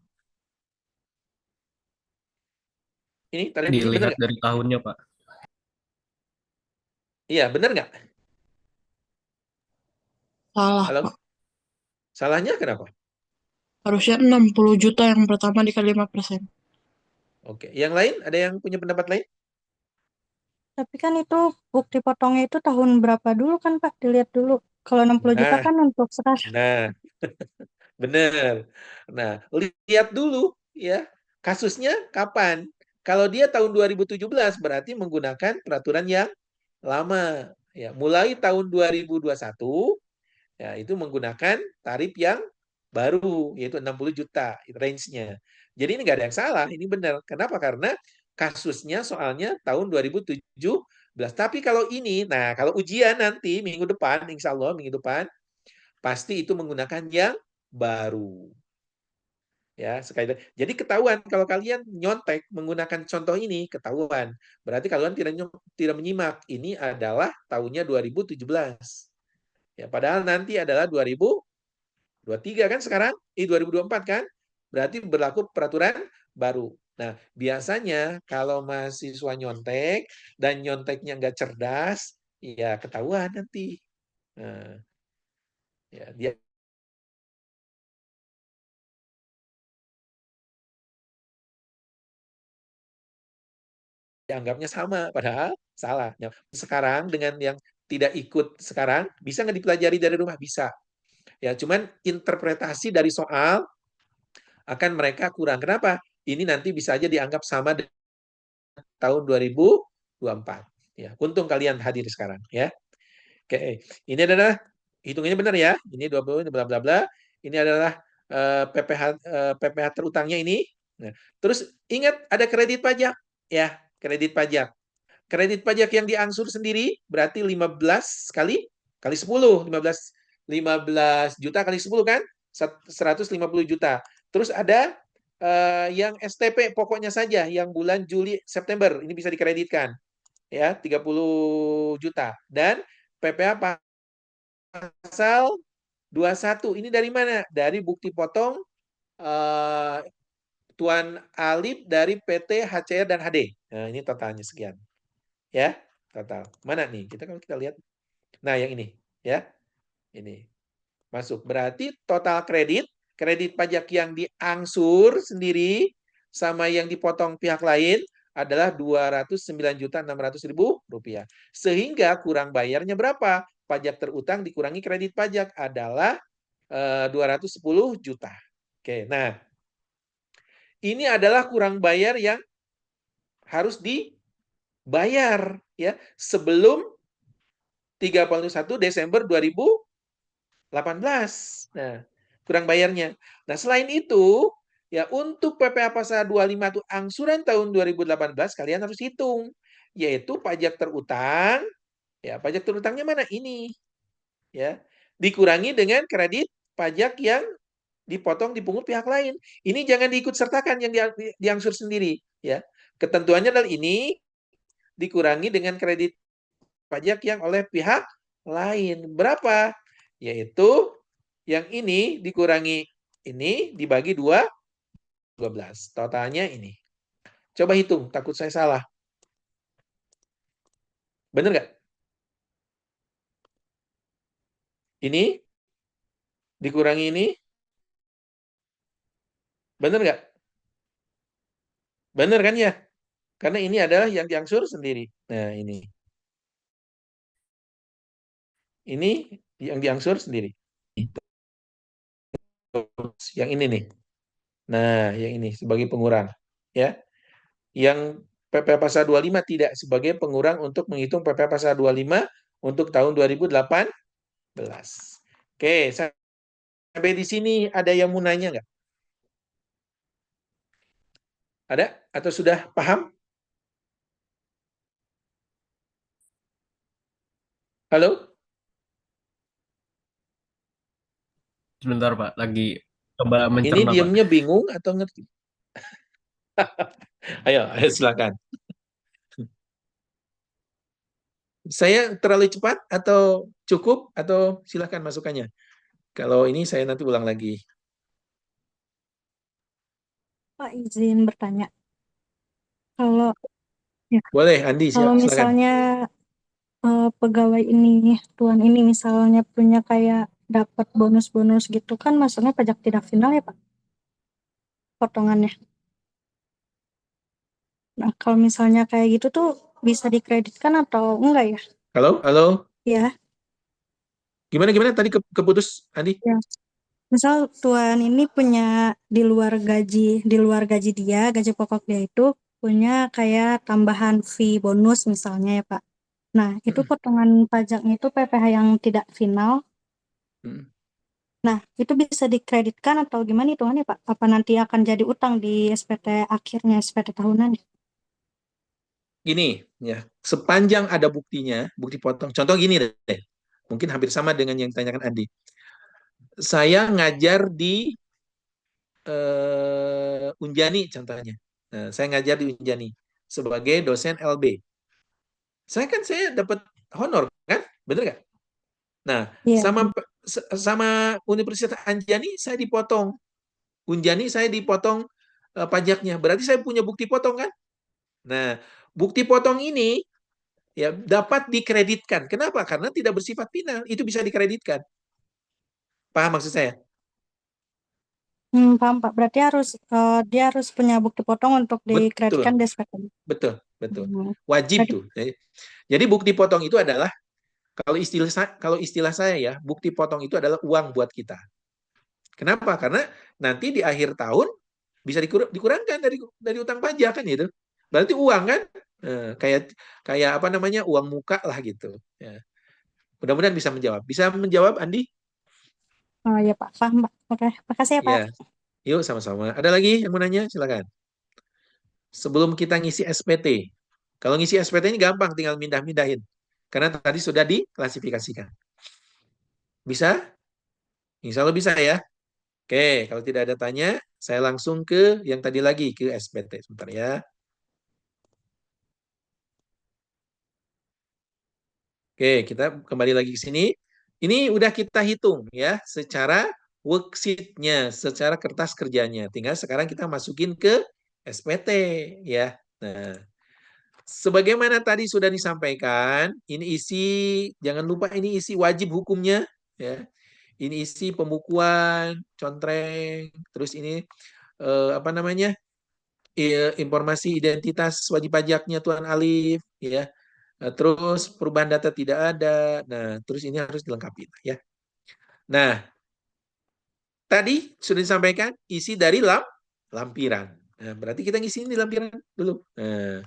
Ini tarifnya benar Dilihat nggak? dari tahunnya, Pak. Iya, benar nggak? Salah, Halo? Pak. Salahnya kenapa? Harusnya 60 juta yang pertama dikali 5%. Oke, yang lain ada yang punya pendapat lain? Tapi kan itu bukti potongnya itu tahun berapa dulu kan Pak? Dilihat dulu. Kalau 60 juta Nah, kan untuk sekarang. nah, benar. Nah, lihat dulu ya, kasusnya kapan? Kalau dia tahun 2017 berarti menggunakan peraturan yang lama. Ya, mulai tahun 2021 ya itu menggunakan tarif yang baru yaitu 60 juta range-nya. Jadi ini nggak ada yang salah, ini benar. Kenapa? Karena kasusnya soalnya tahun 2017. Tapi kalau ini, nah kalau ujian nanti minggu depan, insya Allah minggu depan, pasti itu menggunakan yang baru. Ya, sekali lagi. Jadi ketahuan kalau kalian nyontek menggunakan contoh ini ketahuan. Berarti kalian tidak menyimak. Ini adalah tahunnya 2017. Ya, padahal nanti adalah 2023 kan sekarang, 2024 kan? Berarti berlaku peraturan baru. Nah, biasanya kalau mahasiswa nyontek dan nyonteknya nggak cerdas, ya ketahuan nanti. Nah, ya, dia dianggapnya sama, padahal salah. Nah, sekarang dengan yang tidak ikut sekarang, bisa nggak dipelajari dari rumah? Bisa. Ya, cuman interpretasi dari soal akan mereka kurang. Kenapa? Ini nanti bisa aja dianggap sama dengan tahun 2024. Ya, untung kalian hadir sekarang ya. Oke, ini adalah hitungannya benar ya. Ini 20 bla bla bla. Ini adalah PPh terutangnya ini. Nah, terus ingat ada kredit pajak ya, kredit pajak. Kredit pajak yang diangsur sendiri berarti 15 kali 10, 15 juta kali 10 kan? 150 juta. Terus ada yang STP pokoknya saja yang bulan Juli September ini bisa dikreditkan ya 30 juta dan PPh pasal 21 ini dari mana? Dari bukti potong Tuan Alip dari PT HCR dan HD. Nah, ini totalnya sekian. Ya, total. Mana nih? Kalau kita lihat. Nah, yang ini, ya. Ini. Masuk. Berarti total kredit pajak yang diangsur sendiri sama yang dipotong pihak lain adalah Rp209.600.000. Sehingga kurang bayarnya berapa? Pajak terutang dikurangi kredit pajak adalah 210 juta. Oke, nah ini adalah kurang bayar yang harus bayar ya sebelum 31 Desember 2018. Nah, kurang bayarnya. Nah, selain itu, ya untuk PPh Pasal 25 itu angsuran tahun 2018 kalian harus hitung, yaitu pajak terutang. Ya, pajak terutangnya mana? Ini. Ya. Dikurangi dengan kredit pajak yang dipotong dipungut pihak lain. Ini jangan diikut sertakan yang diangsur sendiri, ya. Ketentuannya adalah ini dikurangi dengan kredit pajak yang oleh pihak lain. Berapa? Yaitu yang ini dikurangi ini dibagi 12. Totalnya ini. Coba hitung, takut saya salah. Bener nggak? Ini dikurangi ini. Bener nggak? Bener kan ya? Karena ini adalah yang diangsur sendiri. Nah, ini. Ini yang diangsur sendiri. Yang ini nih. Nah, yang ini sebagai pengurang. Ya. Yang PPh Pasal 25 tidak sebagai pengurang untuk menghitung PPh Pasal 25 untuk tahun 2018. Oke, sampai di sini ada yang mau nanya nggak? Ada? Atau sudah paham? Halo? Sebentar Pak, lagi coba Ini mencerna Pak. diamnya bingung atau ngerti? Ayo, silakan. Saya terlalu cepat atau cukup atau silakan masukannya. Kalau ini saya nanti ulang lagi. Pak izin bertanya. Kalau ya, Boleh, Andi, kalau silakan. misalnya pegawai ini, tuan ini misalnya punya kayak dapat bonus-bonus gitu kan, maksudnya pajak tidak final ya Pak, potongannya. Nah, kalau misalnya kayak gitu tuh bisa dikreditkan atau enggak ya? Halo? Halo? Ya, Gimana tadi keputus, Andi? ya. Misal tuan ini punya di luar gaji dia, gaji pokok dia itu punya kayak tambahan fee bonus misalnya ya Pak. Nah, itu potongan pajaknya itu PPh yang tidak final. Hmm. Nah, itu bisa dikreditkan atau gimana hitungannya Pak? Apa nanti akan jadi utang di SPT akhirnya, SPT tahunan? Gini, ya, sepanjang ada buktinya, bukti potong. Contoh gini deh, mungkin hampir sama dengan yang ditanyakan Andi. Saya ngajar di Unjani contohnya. Nah, saya ngajar di Unjani sebagai dosen LB. Saya dapat honor kan, bener nggak? Nah, Iya. sama Universitas Anjani saya dipotong. Unjani saya dipotong pajaknya. Berarti saya punya bukti potong kan? Nah, bukti potong ini ya dapat dikreditkan. Kenapa? Karena tidak bersifat final. Itu bisa dikreditkan. Paham maksud saya? Paham Pak. Berarti dia harus punya bukti potong untuk dikreditkan Betul, di SPT. betul, betul. Hmm. Wajib Berarti tuh. Jadi bukti potong itu adalah kalau istilah saya ya, bukti potong itu adalah uang buat kita. Kenapa? Karena nanti di akhir tahun bisa dikurangkan dari utang pajak kan gitu. Berarti uang kan kayak apa namanya uang muka lah gitu. Ya. Mudah-mudahan bisa menjawab. Bisa menjawab Andi? oh ya Pak, paham Pak. Oke, makasih ya Pak. Ya. Yuk sama-sama. Ada lagi yang mau nanya? Silakan. Sebelum kita ngisi SPT. Kalau ngisi SPT ini gampang, tinggal mindah-mindahin. Karena tadi sudah diklasifikasikan. Bisa? Insya Allah bisa ya. Oke, kalau tidak ada tanya, saya langsung ke yang tadi lagi, ke SPT. Sebentar ya. Oke, kita kembali lagi ke sini. Ini udah kita hitung ya, secara worksheet-nya, secara kertas kerjanya. Tinggal sekarang kita masukin ke SPT ya. Nah, sebagaimana tadi sudah disampaikan, ini isi, jangan lupa ini isi wajib hukumnya ya. Ini isi pembukuan, contreng, terus ini apa namanya? Informasi identitas wajib pajaknya Tuan Alif ya. Terus perubahan data tidak ada. Nah, terus ini harus dilengkapi ya. Nah, tadi sudah disampaikan isi dari lampiran. Nah, berarti kita ngisi di lampiran dulu. Nah,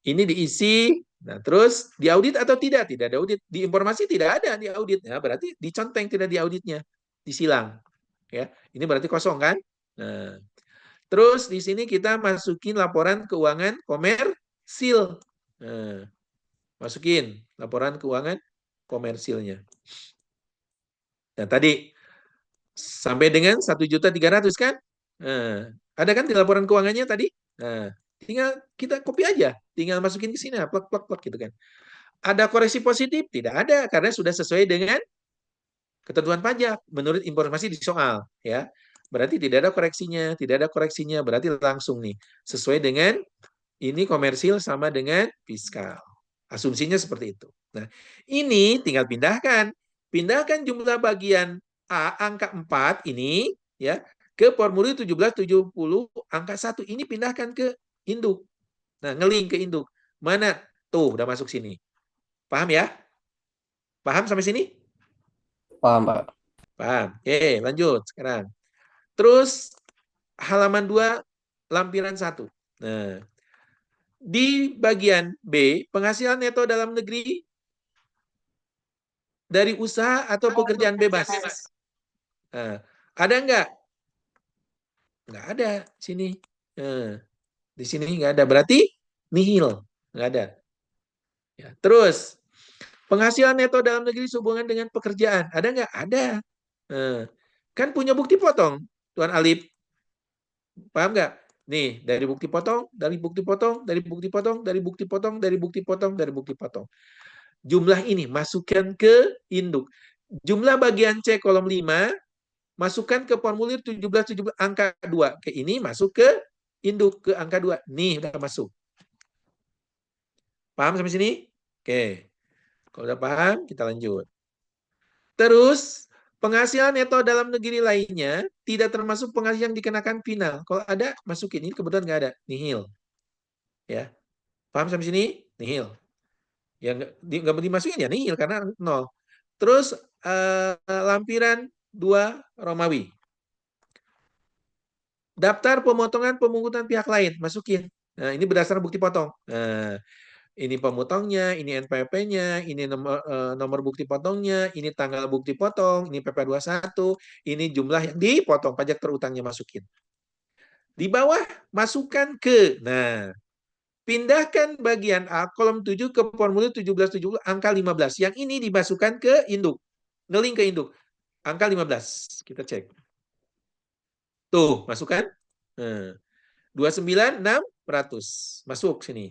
Ini diisi, nah terus diaudit atau tidak? Tidak ada audit. Di informasi tidak ada di audit. Nah, berarti diconteng tidak di auditnya, disilang. Ya, ini berarti kosong kan? Nah, terus di sini kita masukin laporan keuangan komersil. Nah, masukin laporan keuangan komersilnya. Nah, tadi sampai dengan 1.300.000 kan? Nah, ada kan di laporan keuangannya tadi? Nah, tinggal kita copy aja, tinggal masukin ke sini, plak plak plak gitu kan. Ada koreksi positif? Tidak ada, karena sudah sesuai dengan ketentuan pajak menurut informasi di soal, ya. Berarti tidak ada koreksinya, berarti langsung nih sesuai dengan ini komersil sama dengan fiskal. Asumsinya seperti itu. Nah, ini tinggal pindahkan jumlah bagian A angka 4 ini ya ke formulir 1770 angka 1 ini pindahkan ke induk. Nah, ngelink ke induk. Mana? Tuh, udah masuk sini. Paham ya? Paham sampai sini? Paham, Pak. Paham. Oke, lanjut sekarang. Terus halaman 2 lampiran 1. Nah, di bagian B, penghasilan neto dalam negeri dari usaha atau pekerjaan bebas. Nah, ada nggak? Nggak ada sini. Nah, di sini nggak ada. Berarti nihil. Nggak ada. Ya, terus, penghasilan neto dalam negeri sehubungan dengan pekerjaan. Ada nggak? Ada. Nah, kan punya bukti potong, Tuan Alif. Paham nggak? Nih, dari bukti potong, dari bukti potong, dari bukti potong, dari bukti potong, dari bukti potong, dari bukti potong. Jumlah ini masukkan ke induk. Jumlah bagian C kolom 5, masukkan ke formulir 1770 angka 2. Ke ini masuk ke induk, ke angka 2. Nih, udah masuk. Paham sampai sini? Oke. Kalau udah paham, kita lanjut. Terus, penghasilan neto dalam negeri lainnya tidak termasuk penghasilan yang dikenakan final. Kalau ada, masukin. Ini kebetulan nggak ada. Nihil. Ya. Paham sampai sini? Nihil. Ya nggak dimasukin ya nihil karena 0. Terus lampiran 2 Romawi. Daftar pemotongan pemungutan pihak lain, masukin. Nah, ini berdasarkan bukti potong. Nah, ini pemotongnya, ini NPWP-nya, ini nomor bukti potongnya, ini tanggal bukti potong, ini PP 21, ini jumlah yang dipotong, pajak terutangnya masukin. Di bawah masukkan ke, nah, pindahkan bagian A kolom 7 ke formulir 1770 angka 15. Yang ini dimasukkan ke induk. Ngelink ke induk. Angka 15. Kita cek. Tuh, masukkan. Nah, 29.600. Masuk sini.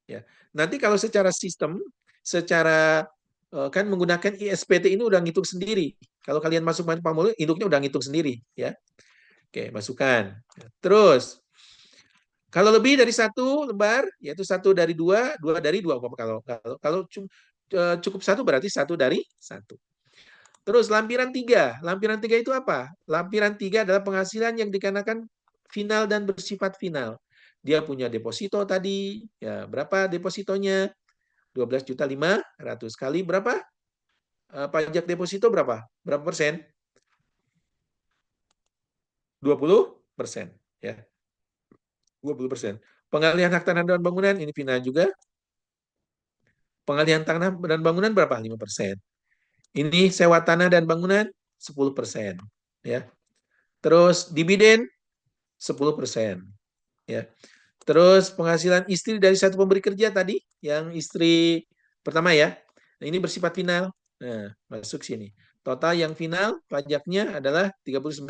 Ya. Nanti kalau secara sistem, secara kan menggunakan ISPT ini udah ngitung sendiri. Kalau kalian masuk formulir, induknya udah ngitung sendiri, ya. Oke, masukkan. Terus kalau lebih dari 1 lembar, yaitu 1 dari 2, 2 dari 2. Kalau cukup 1 berarti 1 dari 1. Terus lampiran 3. Lampiran 3 itu apa? Lampiran 3 adalah penghasilan yang dikenakan final dan bersifat final. Dia punya deposito tadi, ya berapa depositonya? 12.500.000 kali berapa? Pajak deposito berapa? Berapa persen? 20%, ya. 20%. Pengalihan hak tanah dan bangunan ini final juga. Pengalihan tanah dan bangunan berapa? 5%. Ini sewa tanah dan bangunan 10%, ya. Terus dividen 10%, ya. Terus penghasilan istri dari satu pemberi kerja tadi, yang istri pertama ya. Nah, ini bersifat final. Nah, masuk sini. Total yang final pajaknya adalah 39.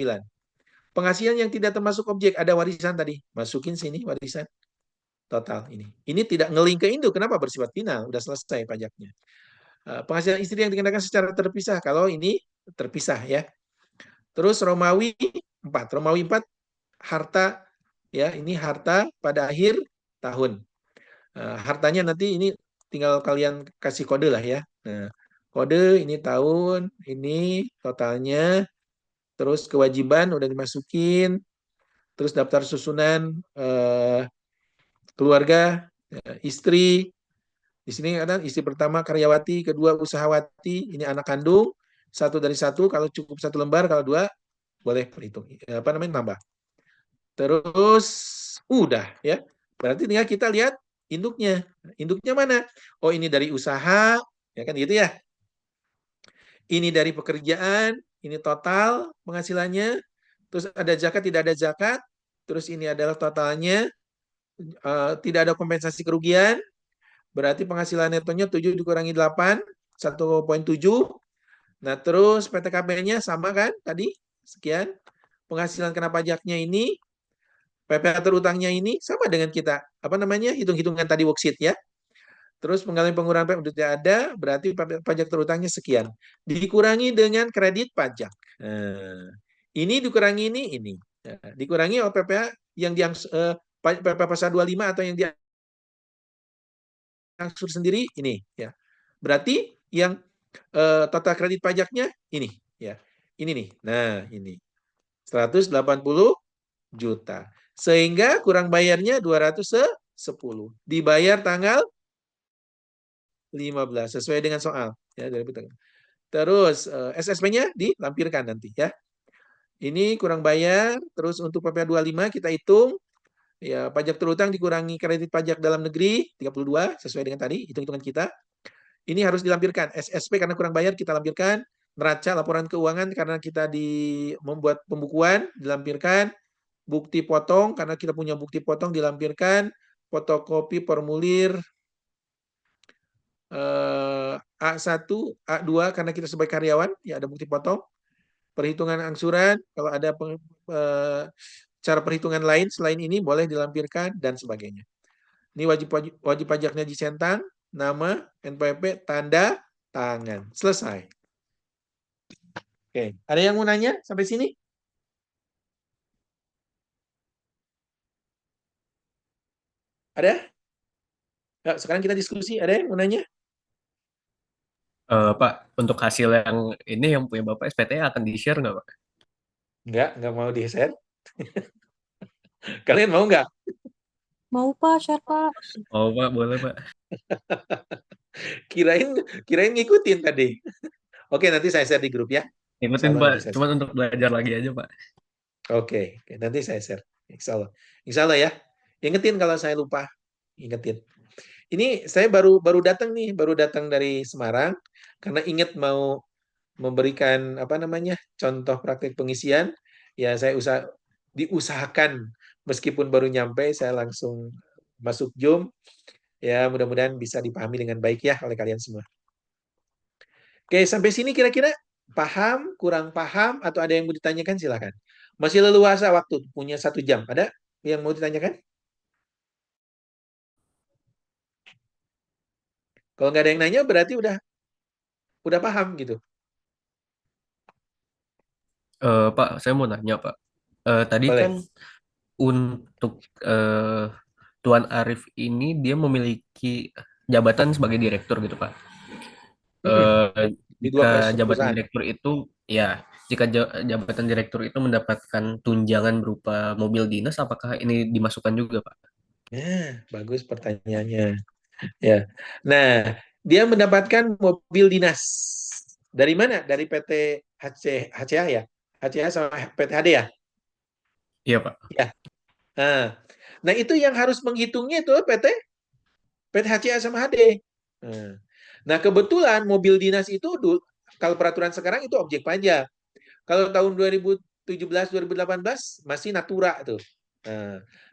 Penghasilan yang tidak termasuk objek, ada warisan tadi. Masukin sini warisan. Total ini. Ini tidak ngelink ke induk. Kenapa? Bersifat final. Udah selesai pajaknya. Penghasilan istri yang dikenakan secara terpisah. Kalau ini terpisah ya. Terus Romawi 4. Romawi 4 harta ya, ini harta pada akhir tahun. Hartanya nanti ini tinggal kalian kasih kode lah ya. Nah, kode ini tahun, ini totalnya, terus kewajiban udah dimasukin, terus daftar susunan keluarga, istri. Di sini ada istri pertama karyawati, kedua usahawati, ini anak kandung, 1 dari 1, kalau cukup 1 lembar, kalau 2 boleh perhitung. Apa namanya? Nambah. Terus udah ya. Berarti tinggal kita lihat induknya. Induknya mana? Oh, ini dari usaha, ya kan gitu ya. Ini dari pekerjaan, ini total penghasilannya, terus ada zakat, tidak ada zakat, terus ini adalah totalnya, tidak ada kompensasi kerugian, berarti penghasilan netonya 7 dikurangi 8, 1,7. Nah, terus PTKP-nya sama kan tadi, sekian. Penghasilan kena pajaknya ini, PPh terutangnya ini sama dengan kita, apa namanya, hitung-hitungan tadi worksheet ya. Terus pengalihan pengurangan PPh udah tidak ada, berarti pajak terutangnya sekian. Dikurangi dengan kredit pajak. Nah, ini dikurangi ini. Nah, dikurangi oleh PPh yang PPh pasal 25 atau yang diangsur sendiri ini ya. Berarti yang total kredit pajaknya ini ya. Ini nih. Nah, ini 180 juta. Sehingga kurang bayarnya 210. Dibayar tanggal 15 sesuai dengan soal ya dari terus SSP-nya dilampirkan nanti ya. Ini kurang bayar, terus untuk PPh 25 kita hitung ya, pajak terutang dikurangi kredit pajak dalam negeri 32 sesuai dengan tadi hitung-hitungan kita. Ini harus dilampirkan. SSP karena kurang bayar kita lampirkan, neraca laporan keuangan karena kita membuat pembukuan dilampirkan, bukti potong karena kita punya bukti potong dilampirkan, fotokopi formulir A1, A2 karena kita sebagai karyawan ya ada bukti potong, perhitungan angsuran kalau ada cara perhitungan lain selain ini boleh dilampirkan dan sebagainya. Ini wajib pajaknya dicentang, nama, NPWP, tanda tangan. Selesai. Oke, ada yang mau nanya sampai sini? Ada? Ya, sekarang kita diskusi. Ada yang mau nanya? Pak, untuk hasil yang ini yang punya Bapak SPT akan di-share nggak, Pak? Enggak mau di-share. Kalian mau nggak? Mau Pak, share Pak. Oh, Pak, boleh, Pak. Kirain ngikutin tadi. Oke, nanti saya share di grup ya. Insya Ikutin, Allah Pak. nanti saya Cuma share. untuk belajar lagi aja, Pak. Oke, nanti saya share. Insya Allah. Insya Allah ya. Ingetin kalau saya lupa. Ingetin. Ini saya baru datang nih, baru datang dari Semarang karena ingat mau memberikan apa namanya contoh praktik pengisian. Ya saya diusahakan meskipun baru nyampe saya langsung masuk Zoom. Ya mudah-mudahan bisa dipahami dengan baik ya oleh kalian semua. Oke, sampai sini kira-kira paham, kurang paham, atau ada yang mau ditanyakan silakan. Masih leluasa waktu, punya 1 jam. Ada yang mau ditanyakan? Kalau nggak ada yang nanya berarti udah paham gitu. Pak, saya mau nanya, Pak. Tadi kan Boleh. untuk Tuan Arif ini dia memiliki jabatan sebagai direktur gitu, Pak. Di dua Jika jabatan perusahaan. direktur itu, ya, jika jabatan direktur itu mendapatkan tunjangan berupa mobil dinas, apakah ini dimasukkan juga, Pak? Bagus pertanyaannya. Ya. Nah, dia mendapatkan mobil dinas. Dari mana? Dari PT HCA ya? HCA sama PT HD ya? Iya, Pak. Ya. Nah, itu yang harus menghitungnya itu PT HCA sama HD. Nah, kebetulan mobil dinas itu kalau peraturan sekarang itu objek pajak. Kalau tahun 2017 2018 masih natura tuh.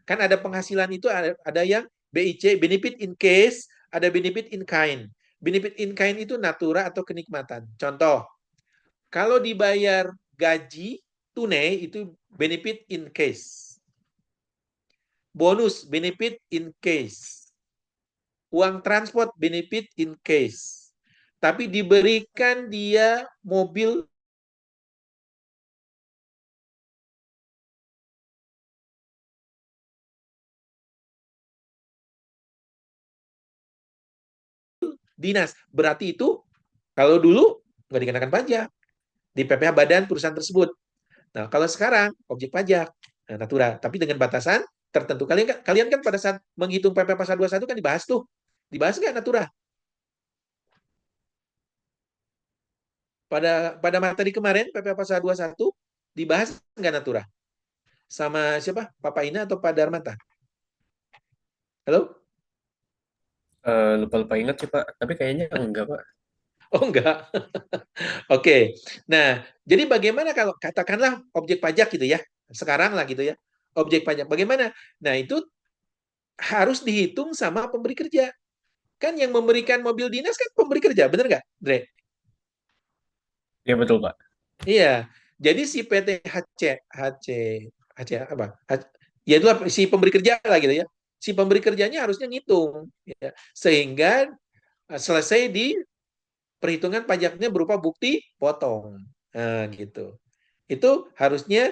Kan ada penghasilan itu ada yang BIC, benefit in case, ada benefit in kind. Benefit in kind itu natura atau kenikmatan. Contoh, kalau dibayar gaji tunai itu benefit in case. Bonus benefit in case. Uang transport benefit in case. Tapi diberikan dia mobil dinas. Berarti itu kalau dulu nggak dikenakan pajak di PPh badan perusahaan tersebut. Nah, kalau sekarang objek pajak natura, tapi dengan batasan tertentu. Kalian kan pada saat menghitung PPh pasal 21 kan dibahas tuh. Dibahas nggak natura? Pada materi kemarin PPh pasal 21 dibahas nggak natura? Sama siapa? Papa Ina atau Pak Darmata? Halo? Lupa-lupa ingat sih Pak, tapi kayaknya enggak Pak. Oh enggak. Oke. Nah, jadi bagaimana kalau katakanlah objek pajak gitu ya. Sekarang lah gitu ya. Objek pajak bagaimana? Nah, itu harus dihitung sama pemberi kerja. Kan yang memberikan mobil dinas kan pemberi kerja, bener nggak, Dre? Iya betul Pak. Iya. Jadi si PT HC apa? Ya itulah si pemberi kerja lah gitu ya. Si pemberi kerjanya harusnya ngitung ya. Sehingga selesai di perhitungan pajaknya berupa bukti potong. Nah, gitu. Itu harusnya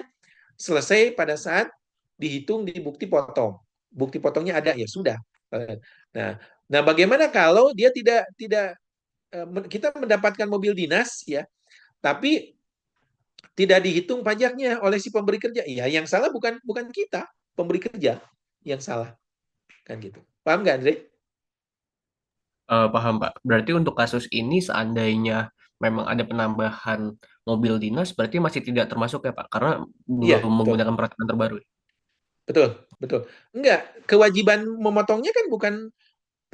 selesai pada saat dihitung di bukti potong. Bukti potongnya ada ya sudah. Nah, nah bagaimana kalau dia tidak kita mendapatkan mobil dinas ya, tapi tidak dihitung pajaknya oleh si pemberi kerja. Ya, yang salah bukan kita, pemberi kerja yang salah kan gitu. Paham nggak, Andre? Paham Pak. Berarti untuk kasus ini seandainya memang ada penambahan mobil dinas, berarti masih tidak termasuk ya Pak, karena Iya, belum betul. menggunakan peraturan terbaru. Betul, betul. Enggak, kewajiban memotongnya kan bukan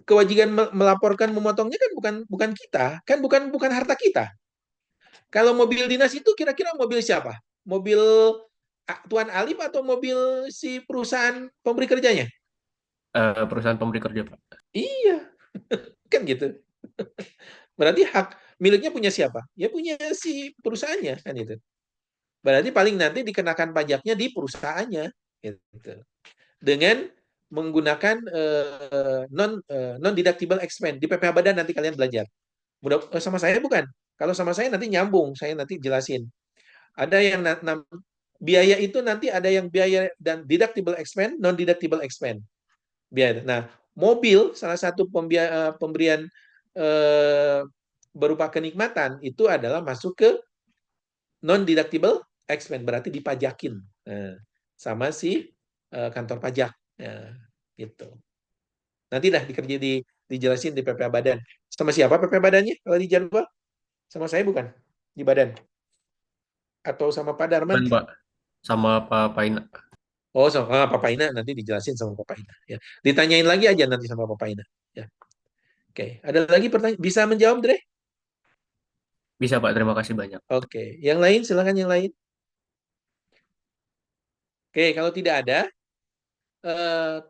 kewajiban melaporkan memotongnya kan bukan kita, kan bukan harta kita. Kalau mobil dinas itu kira-kira mobil siapa? Mobil Tuan Alif atau mobil si perusahaan pemberi kerjanya? Perusahaan pemberi kerja Pak. Iya, kan gitu. Berarti hak miliknya punya siapa? Ya punya si perusahaannya kan itu. Berarti paling nanti dikenakan pajaknya di perusahaannya gitu. Dengan menggunakan non deductible expense di PPh Badan nanti kalian belajar. Sama saya bukan. Kalau sama saya nanti nyambung, saya nanti jelasin. Ada yang biaya itu nanti ada yang biaya dan deductible expense, non deductible expense. Biaya. Nah, mobil salah satu pemberian berupa kenikmatan itu adalah masuk ke non deductible expense, berarti dipajakin sama si kantor pajak. Nah, gitu. Nanti dah dijelasin di PPh Badan. Sama siapa PPh Badannya kalau di jadwal? Sama saya bukan di badan atau sama Pak Darman? Dan Pak, sama Pak Paina. Oh, sama Pak Paina nanti dijelasin sama Pak Paina. Ya, ditanyain lagi aja nanti sama Pak Paina. Ya, oke. Ada lagi pertanyaan? Bisa menjawab, Dre? Bisa Pak, terima kasih banyak. Oke. Yang lain, silakan yang lain. Oke, kalau tidak ada,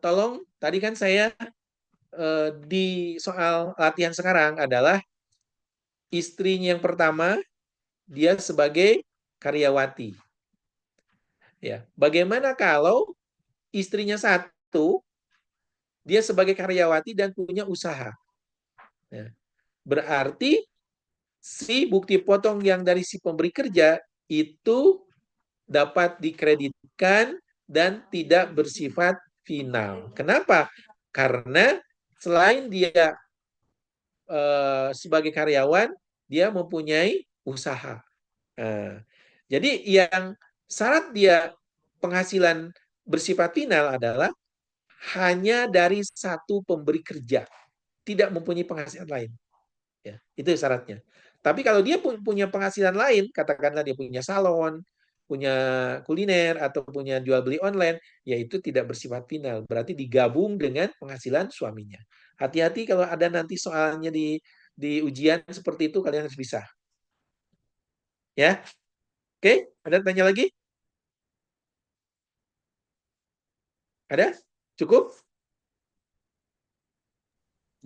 tolong tadi kan saya di soal latihan sekarang adalah istrinya yang pertama dia sebagai karyawati. Ya, bagaimana kalau istrinya satu dia sebagai karyawati dan punya usaha? Ya, berarti si bukti potong yang dari si pemberi kerja itu dapat dikreditkan dan tidak bersifat final. Kenapa? Karena selain dia sebagai karyawan, dia mempunyai usaha. Nah, jadi yang syarat dia penghasilan bersifat final adalah hanya dari satu pemberi kerja, tidak mempunyai penghasilan lain. Ya, itu syaratnya. Tapi kalau dia punya penghasilan lain, katakanlah dia punya salon, punya kuliner, atau punya jual beli online, yaitu tidak bersifat final. Berarti digabung dengan penghasilan suaminya. Hati-hati kalau ada nanti soalnya di ujian seperti itu, kalian harus bisa. Ya, oke? Ada tanya lagi? Ada? Cukup?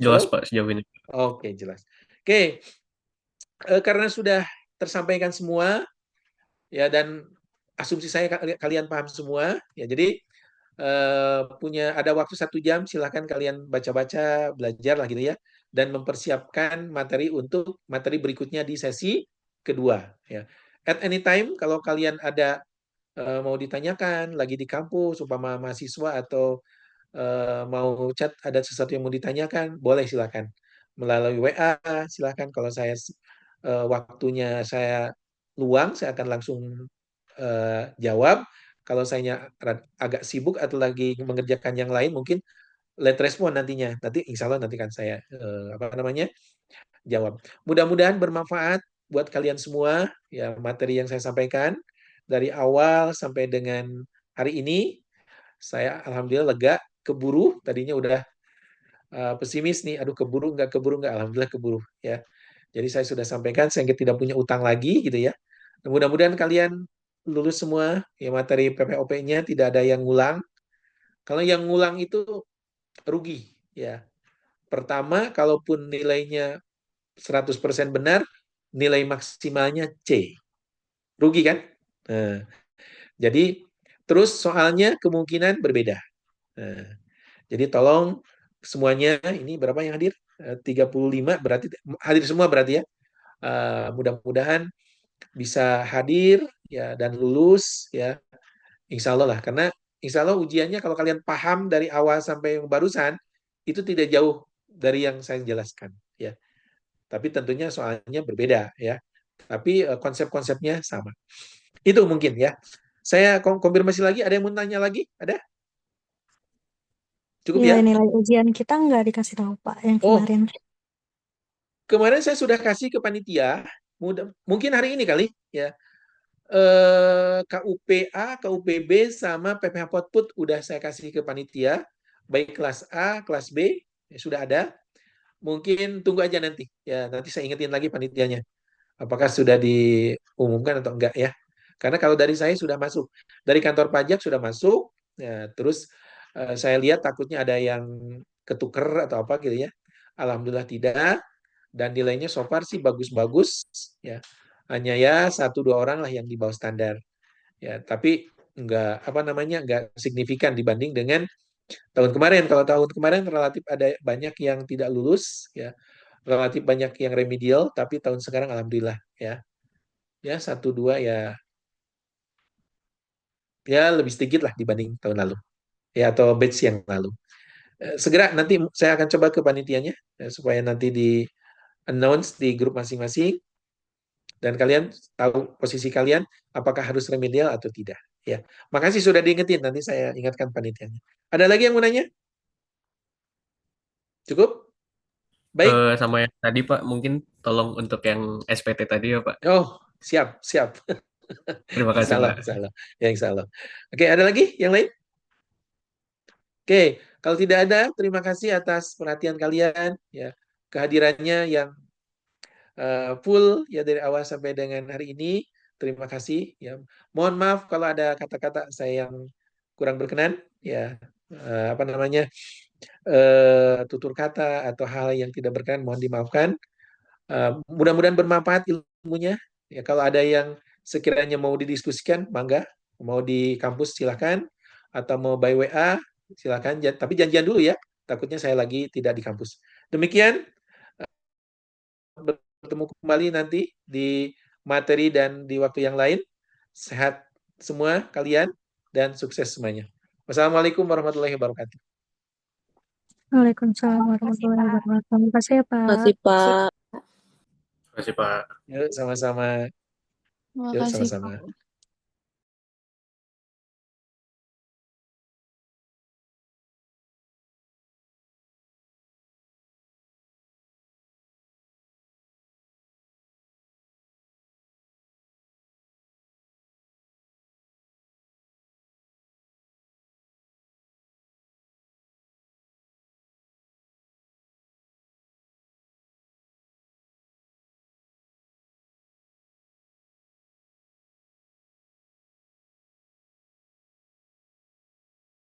Jelas Halo? Pak sejauh ini. Oke, jelas. Oke, karena sudah tersampaikan semua, ya dan asumsi saya kalian paham semua, ya jadi punya ada waktu 1 jam, silahkan kalian baca-baca, belajar lah gitu ya, dan mempersiapkan materi untuk materi berikutnya di sesi kedua. Ya. At any time, kalau kalian ada mau ditanyakan lagi di kampus, umpama mahasiswa atau mau chat ada sesuatu yang mau ditanyakan, boleh silakan melalui WA, silakan. Kalau saya waktunya saya luang, saya akan langsung jawab. Kalau saya agak sibuk atau lagi mengerjakan yang lain, mungkin late respon nantinya. Nanti insya Allah nanti kan saya apa namanya jawab. Mudah-mudahan bermanfaat buat kalian semua ya materi yang saya sampaikan dari awal sampai dengan hari ini. Saya alhamdulillah lega, keburu tadinya udah pesimis nih, aduh keburu nggak, alhamdulillah keburu ya. Jadi saya sudah sampaikan, saya tidak punya utang lagi gitu ya. Mudah-mudahan kalian lulus semua, ya materi PPOP-nya tidak ada yang ngulang. Kalau yang ngulang itu rugi ya. Pertama, kalaupun nilainya 100% benar, nilai maksimalnya C. Rugi kan? Nah, jadi terus soalnya kemungkinan berbeda. Nah, jadi tolong semuanya, ini berapa yang hadir? 35 berarti hadir semua berarti ya. Mudah-mudahan bisa hadir ya dan lulus ya. Insya Allah lah, karena insya Allah ujiannya kalau kalian paham dari awal sampai yang barusan itu tidak jauh dari yang saya jelaskan ya. Tapi tentunya soalnya berbeda ya. Tapi konsep-konsepnya sama. Itu mungkin ya. Saya konfirmasi lagi, ada yang mau tanya lagi? Ada? Cukup ya? Nilai-nilai ujian kita nggak dikasih tahu Pak yang Oh, kemarin. kemarin saya sudah kasih ke panitia, mungkin hari ini kali ya. KUPA, KUPB sama PPH Potput udah saya kasih ke panitia, baik kelas A, kelas B ya, sudah ada. Mungkin tunggu aja nanti ya, nanti saya ingetin lagi panitianya apakah sudah diumumkan atau enggak ya. Karena kalau dari saya sudah masuk, dari kantor pajak sudah masuk, ya, terus saya lihat takutnya ada yang ketuker atau apa gitu ya. Alhamdulillah tidak, dan nilainya so far sih bagus-bagus ya. Hanya ya 1-2 orang lah yang di bawah standar. Ya, tapi enggak signifikan dibanding dengan tahun kemarin. Kalau tahun kemarin relatif ada banyak yang tidak lulus ya, relatif banyak yang remedial, tapi tahun sekarang alhamdulillah ya. Ya 1-2 ya lebih sedikit lah dibanding tahun lalu. Ya atau batch yang lalu. Segera nanti saya akan coba ke panitianya supaya nanti di announce di grup masing-masing dan kalian tahu posisi kalian apakah harus remedial atau tidak ya. Makasih sudah diingetin, nanti saya ingatkan panitianya. Ada lagi yang mau nanya? Cukup? Baik. Sama yang tadi Pak, mungkin tolong untuk yang SPT tadi ya Pak. Oh, siap, siap. Terima Insya kasih Allah, Pak. insya Allah. Ya, insya Allah. Oke, ada lagi yang lain? Oke, kalau tidak ada, terima kasih atas perhatian kalian, ya, kehadirannya yang full ya dari awal sampai dengan hari ini. Terima kasih. Ya, mohon maaf kalau ada kata-kata saya yang kurang berkenan, ya, apa namanya, tutur kata atau hal yang tidak berkenan, mohon dimaafkan. Mudah-mudahan bermanfaat ilmunya. Ya, kalau ada yang sekiranya mau didiskusikan, mangga. Mau di kampus silahkan, atau mau by WA silahkan. Tapi janjian dulu ya. Takutnya saya lagi tidak di kampus. Demikian, bertemu kembali nanti di materi dan di waktu yang lain. Sehat semua kalian dan sukses semuanya. Wassalamualaikum warahmatullahi wabarakatuh. Waalaikumsalam warahmatullahi wabarakatuh. Terima kasih ya Pak. Makasih Pak. Terima kasih Pak. Yuk sama-sama. Yuk Makasih. sama-sama.